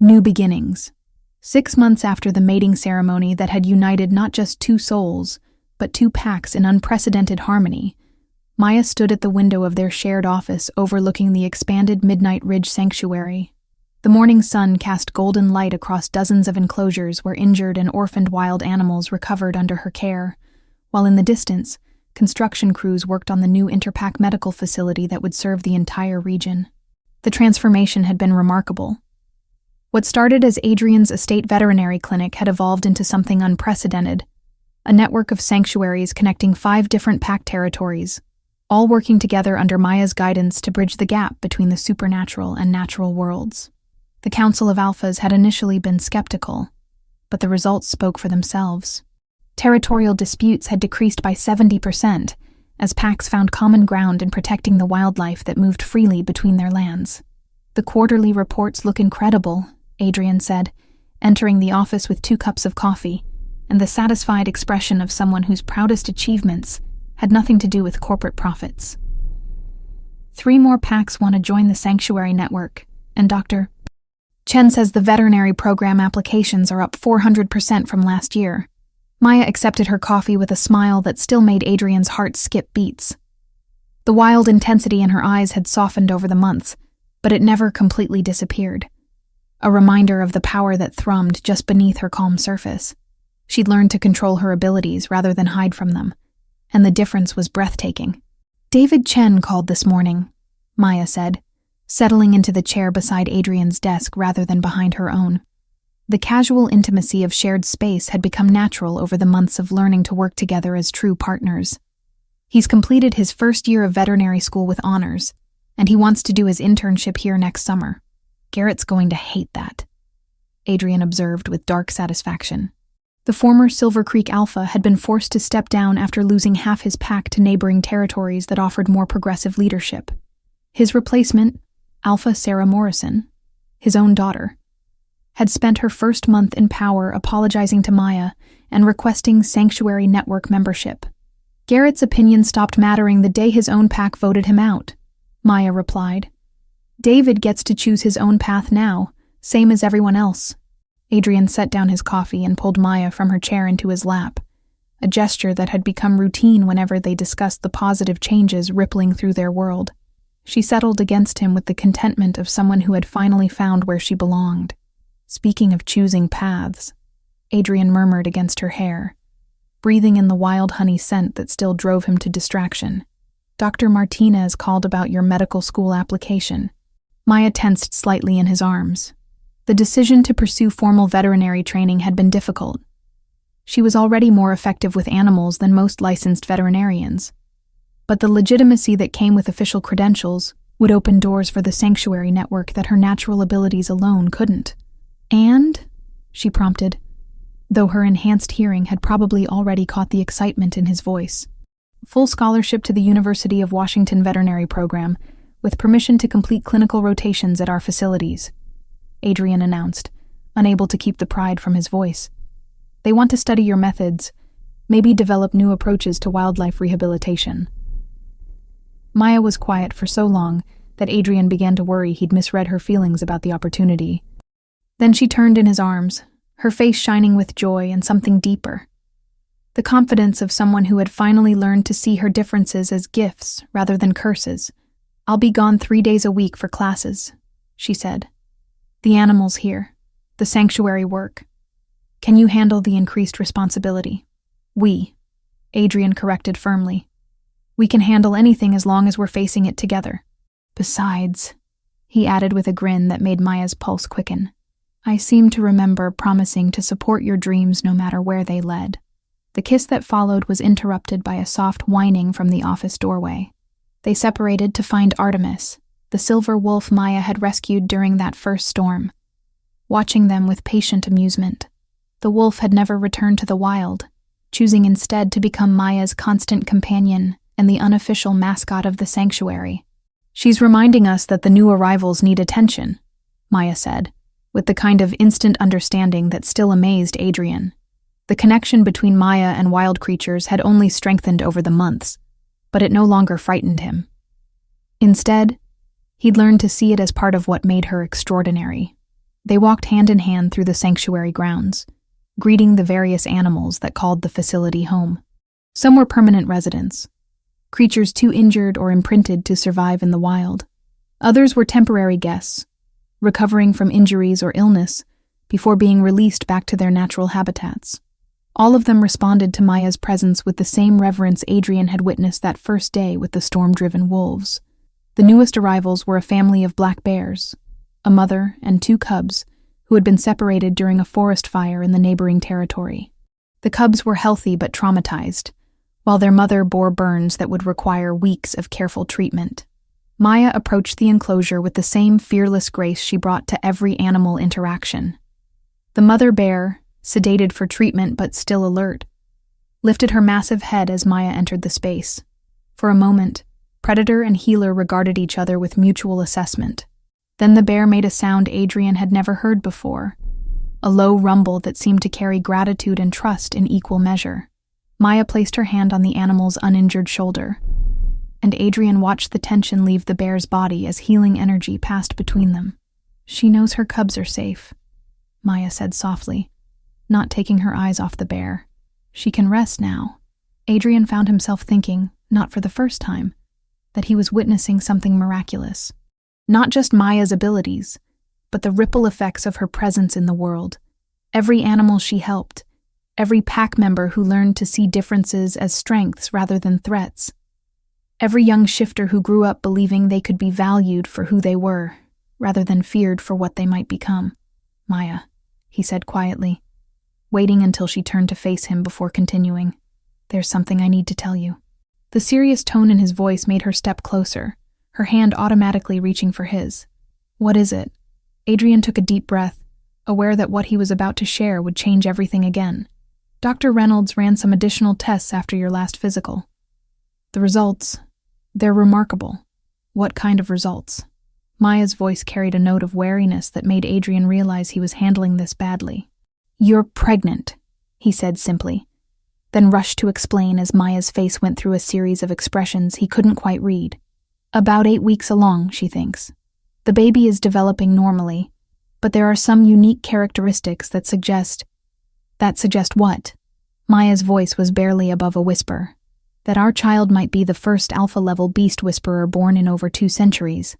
Speaker 1: New Beginnings. 6 months after the mating ceremony that had united not just 2 souls, but 2 packs in unprecedented harmony, Maya stood at the window of their shared office overlooking the expanded Midnight Ridge sanctuary. The morning sun cast golden light across dozens of enclosures where injured and orphaned wild animals recovered under her care, while in the distance, construction crews worked on the new Interpack medical facility that would serve the entire region. The transformation had been remarkable. What started as Adrian's estate veterinary clinic had evolved into something unprecedented, a network of sanctuaries connecting 5 different pack territories, all working together under Maya's guidance to bridge the gap between the supernatural and natural worlds. The Council of Alphas had initially been skeptical, but the results spoke for themselves. Territorial disputes had decreased by 70%, as packs found common ground in protecting the wildlife that moved freely between their lands. The quarterly reports look incredible, Adrian said, entering the office with 2 cups of coffee, and the satisfied expression of someone whose proudest achievements had nothing to do with corporate profits. 3 more packs want to join the sanctuary network, and Dr. Chen says the veterinary program applications are up 400% from last year. Maya accepted her coffee with a smile that still made Adrian's heart skip beats. The wild intensity in her eyes had softened over the months, but it never completely disappeared. A reminder of the power that thrummed just beneath her calm surface. She'd learned to control her abilities rather than hide from them, and the difference was breathtaking. "David Chen called this morning," Maya said, settling into the chair beside Adrian's desk rather than behind her own. The casual intimacy of shared space had become natural over the months of learning to work together as true partners. He's completed his first year of veterinary school with honors, and he wants to do his internship here next summer. Garrett's going to hate that, Adrian observed with dark satisfaction. The former Silver Creek Alpha had been forced to step down after losing half his pack to neighboring territories that offered more progressive leadership. His replacement, Alpha Sarah Morrison, his own daughter, had spent her first month in power apologizing to Maya and requesting Sanctuary Network membership. Garrett's opinion stopped mattering the day his own pack voted him out, Maya replied. David gets to choose his own path now, same as everyone else. Adrian set down his coffee and pulled Maya from her chair into his lap, a gesture that had become routine whenever they discussed the positive changes rippling through their world. She settled against him with the contentment of someone who had finally found where she belonged. Speaking of choosing paths, Adrian murmured against her hair, breathing in the wild honey scent that still drove him to distraction. Dr. Martinez called about your medical school application. Maya tensed slightly in his arms. The decision to pursue formal veterinary training had been difficult. She was already more effective with animals than most licensed veterinarians. But the legitimacy that came with official credentials would open doors for the Sanctuary Network that her natural abilities alone couldn't. "And?" she prompted, though her enhanced hearing had probably already caught the excitement in his voice. "Full scholarship to the University of Washington Veterinary Program, with permission to complete clinical rotations at our facilities," Adrian announced, unable to keep the pride from his voice. "They want to study your methods, maybe develop new approaches to wildlife rehabilitation." Maya was quiet for so long that Adrian began to worry he'd misread her feelings about the opportunity. Then she turned in his arms, her face shining with joy and something deeper. The confidence of someone who had finally learned to see her differences as gifts rather than curses. "I'll be gone 3 days a week for classes," she said. "The animals here, the sanctuary work. Can you handle the increased responsibility?" "We," Adrian corrected firmly. "We can handle anything as long as we're facing it together. Besides," he added with a grin that made Maya's pulse quicken, "I seem to remember promising to support your dreams no matter where they led." The kiss that followed was interrupted by a soft whining from the office doorway. They separated to find Artemis, the silver wolf Maya had rescued during that first storm, watching them with patient amusement. The wolf had never returned to the wild, choosing instead to become Maya's constant companion and the unofficial mascot of the sanctuary. "She's reminding us that the new arrivals need attention," Maya said, with the kind of instant understanding that still amazed Adrian. The connection between Maya and wild creatures had only strengthened over the months, but it no longer frightened him. Instead, he'd learned to see it as part of what made her extraordinary. They walked hand in hand through the sanctuary grounds, greeting the various animals that called the facility home. Some were permanent residents, creatures too injured or imprinted to survive in the wild. Others were temporary guests, recovering from injuries or illness before being released back to their natural habitats. All of them responded to Maya's presence with the same reverence Adrian had witnessed that first day with the storm-driven wolves. The newest arrivals were a family of black bears, a mother and 2 cubs who had been separated during a forest fire in the neighboring territory. The cubs were healthy but traumatized, while their mother bore burns that would require weeks of careful treatment. Maya approached the enclosure with the same fearless grace she brought to every animal interaction. The mother bear, sedated for treatment but still alert, lifted her massive head as Maya entered the space. For a moment, predator and healer regarded each other with mutual assessment. Then the bear made a sound Adrian had never heard before, a low rumble that seemed to carry gratitude and trust in equal measure. Maya placed her hand on the animal's uninjured shoulder, and Adrian watched the tension leave the bear's body as healing energy passed between them. She knows her cubs are safe, Maya said softly, not taking her eyes off the bear. She can rest now. Adrian found himself thinking, not for the first time, that he was witnessing something miraculous. Not just Maya's abilities, but the ripple effects of her presence in the world. Every animal she helped, every pack member who learned to see differences as strengths rather than threats. Every young shifter who grew up believing they could be valued for who they were, rather than feared for what they might become. Maya, he said quietly, waiting until she turned to face him before continuing. There's something I need to tell you. The serious tone in his voice made her step closer, her hand automatically reaching for his. What is it? Adrian took a deep breath, aware that what he was about to share would change everything again. Dr. Reynolds ran some additional tests after your last physical. The results, they're remarkable. What kind of results? Maya's voice carried a note of wariness that made Adrian realize he was handling this badly. You're pregnant, he said simply, then rushed to explain as Maya's face went through a series of expressions he couldn't quite read. About 8 weeks along, she thinks. The baby is developing normally, but there are some unique characteristics that suggest what? Maya's voice was barely above a whisper. That our child might be the first alpha-level beast whisperer born in over 2 centuries.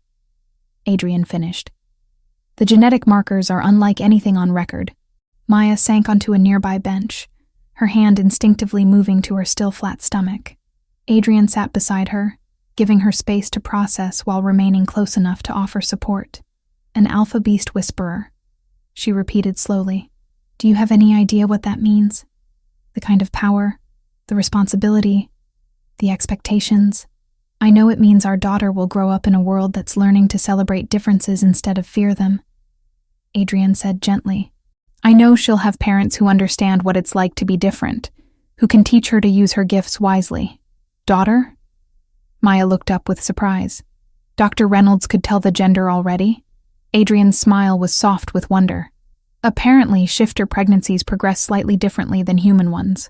Speaker 1: Adrian finished. The genetic markers are unlike anything on record. Maya sank onto a nearby bench, her hand instinctively moving to her still flat stomach. Adrian sat beside her, giving her space to process while remaining close enough to offer support. An alpha beast whisperer, she repeated slowly. Do you have any idea what that means? The kind of power, the responsibility, the expectations? I know it means our daughter will grow up in a world that's learning to celebrate differences instead of fear them. Adrian said gently. I know she'll have parents who understand what it's like to be different, who can teach her to use her gifts wisely. Daughter? Maya looked up with surprise. Dr. Reynolds could tell the gender already? Adrian's smile was soft with wonder. Apparently, shifter pregnancies progress slightly differently than human ones.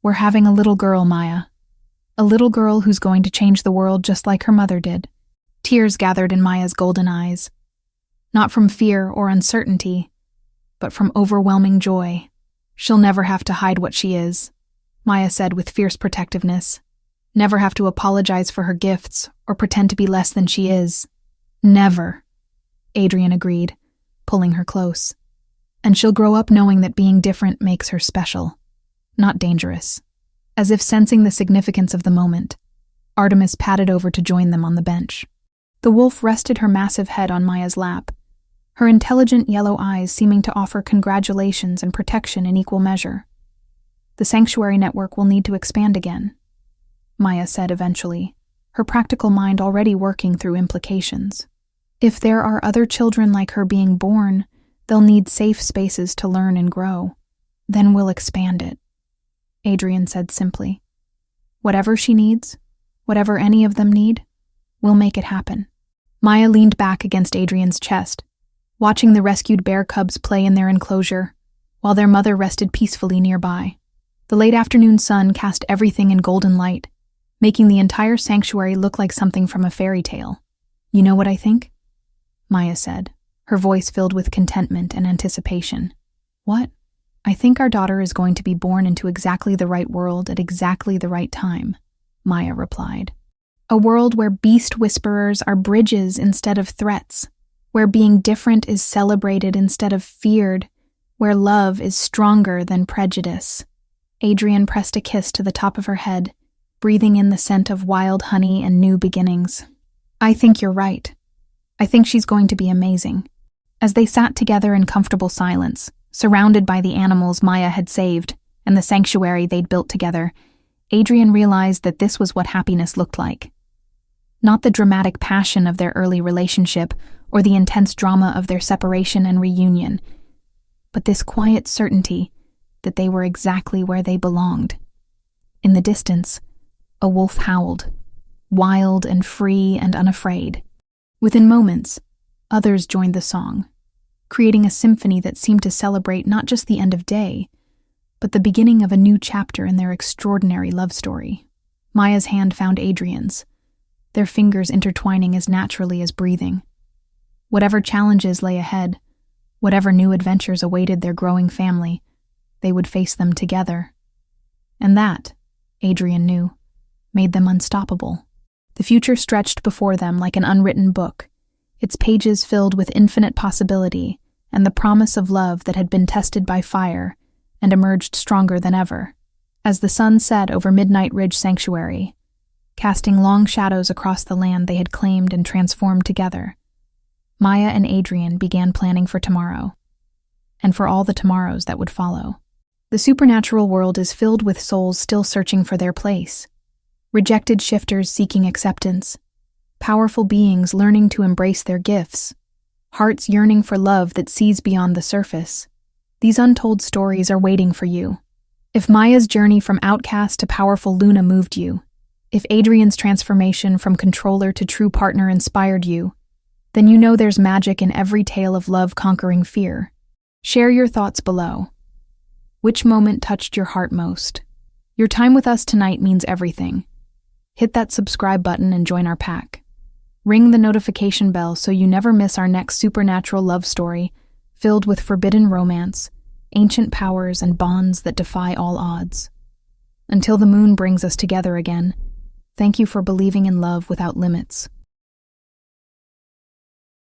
Speaker 1: We're having a little girl, Maya. A little girl who's going to change the world just like her mother did. Tears gathered in Maya's golden eyes. Not from fear or uncertainty, but from overwhelming joy. She'll never have to hide what she is, Maya said with fierce protectiveness. Never have to apologize for her gifts or pretend to be less than she is. Never, Adrian agreed, pulling her close. And she'll grow up knowing that being different makes her special, not dangerous. As if sensing the significance of the moment, Artemis padded over to join them on the bench. The wolf rested her massive head on Maya's lap, her intelligent yellow eyes seeming to offer congratulations and protection in equal measure. The sanctuary network will need to expand again, Maya said eventually, her practical mind already working through implications. If there are other children like her being born, they'll need safe spaces to learn and grow. Then we'll expand it, Adrian said simply. Whatever she needs, whatever any of them need, we'll make it happen. Maya leaned back against Adrian's chest, watching the rescued bear cubs play in their enclosure, while their mother rested peacefully nearby. The late afternoon sun cast everything in golden light, making the entire sanctuary look like something from a fairy tale. You know what I think? Maya said, her voice filled with contentment and anticipation. What? I think our daughter is going to be born into exactly the right world at exactly the right time, Maya replied. A world where beast whisperers are bridges instead of threats, where being different is celebrated instead of feared, where love is stronger than prejudice. Adrian pressed a kiss to the top of her head, breathing in the scent of wild honey and new beginnings. I think you're right. I think she's going to be amazing. As they sat together in comfortable silence, surrounded by the animals Maya had saved and the sanctuary they'd built together, Adrian realized that this was what happiness looked like. Not the dramatic passion of their early relationship or the intense drama of their separation and reunion, but this quiet certainty that they were exactly where they belonged. In the distance, a wolf howled, wild and free and unafraid. Within moments, others joined the song, creating a symphony that seemed to celebrate not just the end of day, but the beginning of a new chapter in their extraordinary love story. Maya's hand found Adrian's, their fingers intertwining as naturally as breathing. Whatever challenges lay ahead, whatever new adventures awaited their growing family, they would face them together. And that, Adrian knew, made them unstoppable. The future stretched before them like an unwritten book, its pages filled with infinite possibility and the promise of love that had been tested by fire and emerged stronger than ever. As the sun set over Midnight Ridge Sanctuary, casting long shadows across the land they had claimed and transformed together, Maya and Adrian began planning for tomorrow, and for all the tomorrows that would follow. The supernatural world is filled with souls still searching for their place, rejected shifters seeking acceptance, powerful beings learning to embrace their gifts, hearts yearning for love that sees beyond the surface. These untold stories are waiting for you. If Maya's journey from outcast to powerful Luna moved you, if Adrian's transformation from controller to true partner inspired you, then you know there's magic in every tale of love conquering fear. Share your thoughts below. Which moment touched your heart most? Your time with us tonight means everything. Hit that subscribe button and join our pack. Ring the notification bell so you never miss our next supernatural love story filled with forbidden romance, ancient powers, and bonds that defy all odds. Until the moon brings us together again, thank you for believing in love without limits.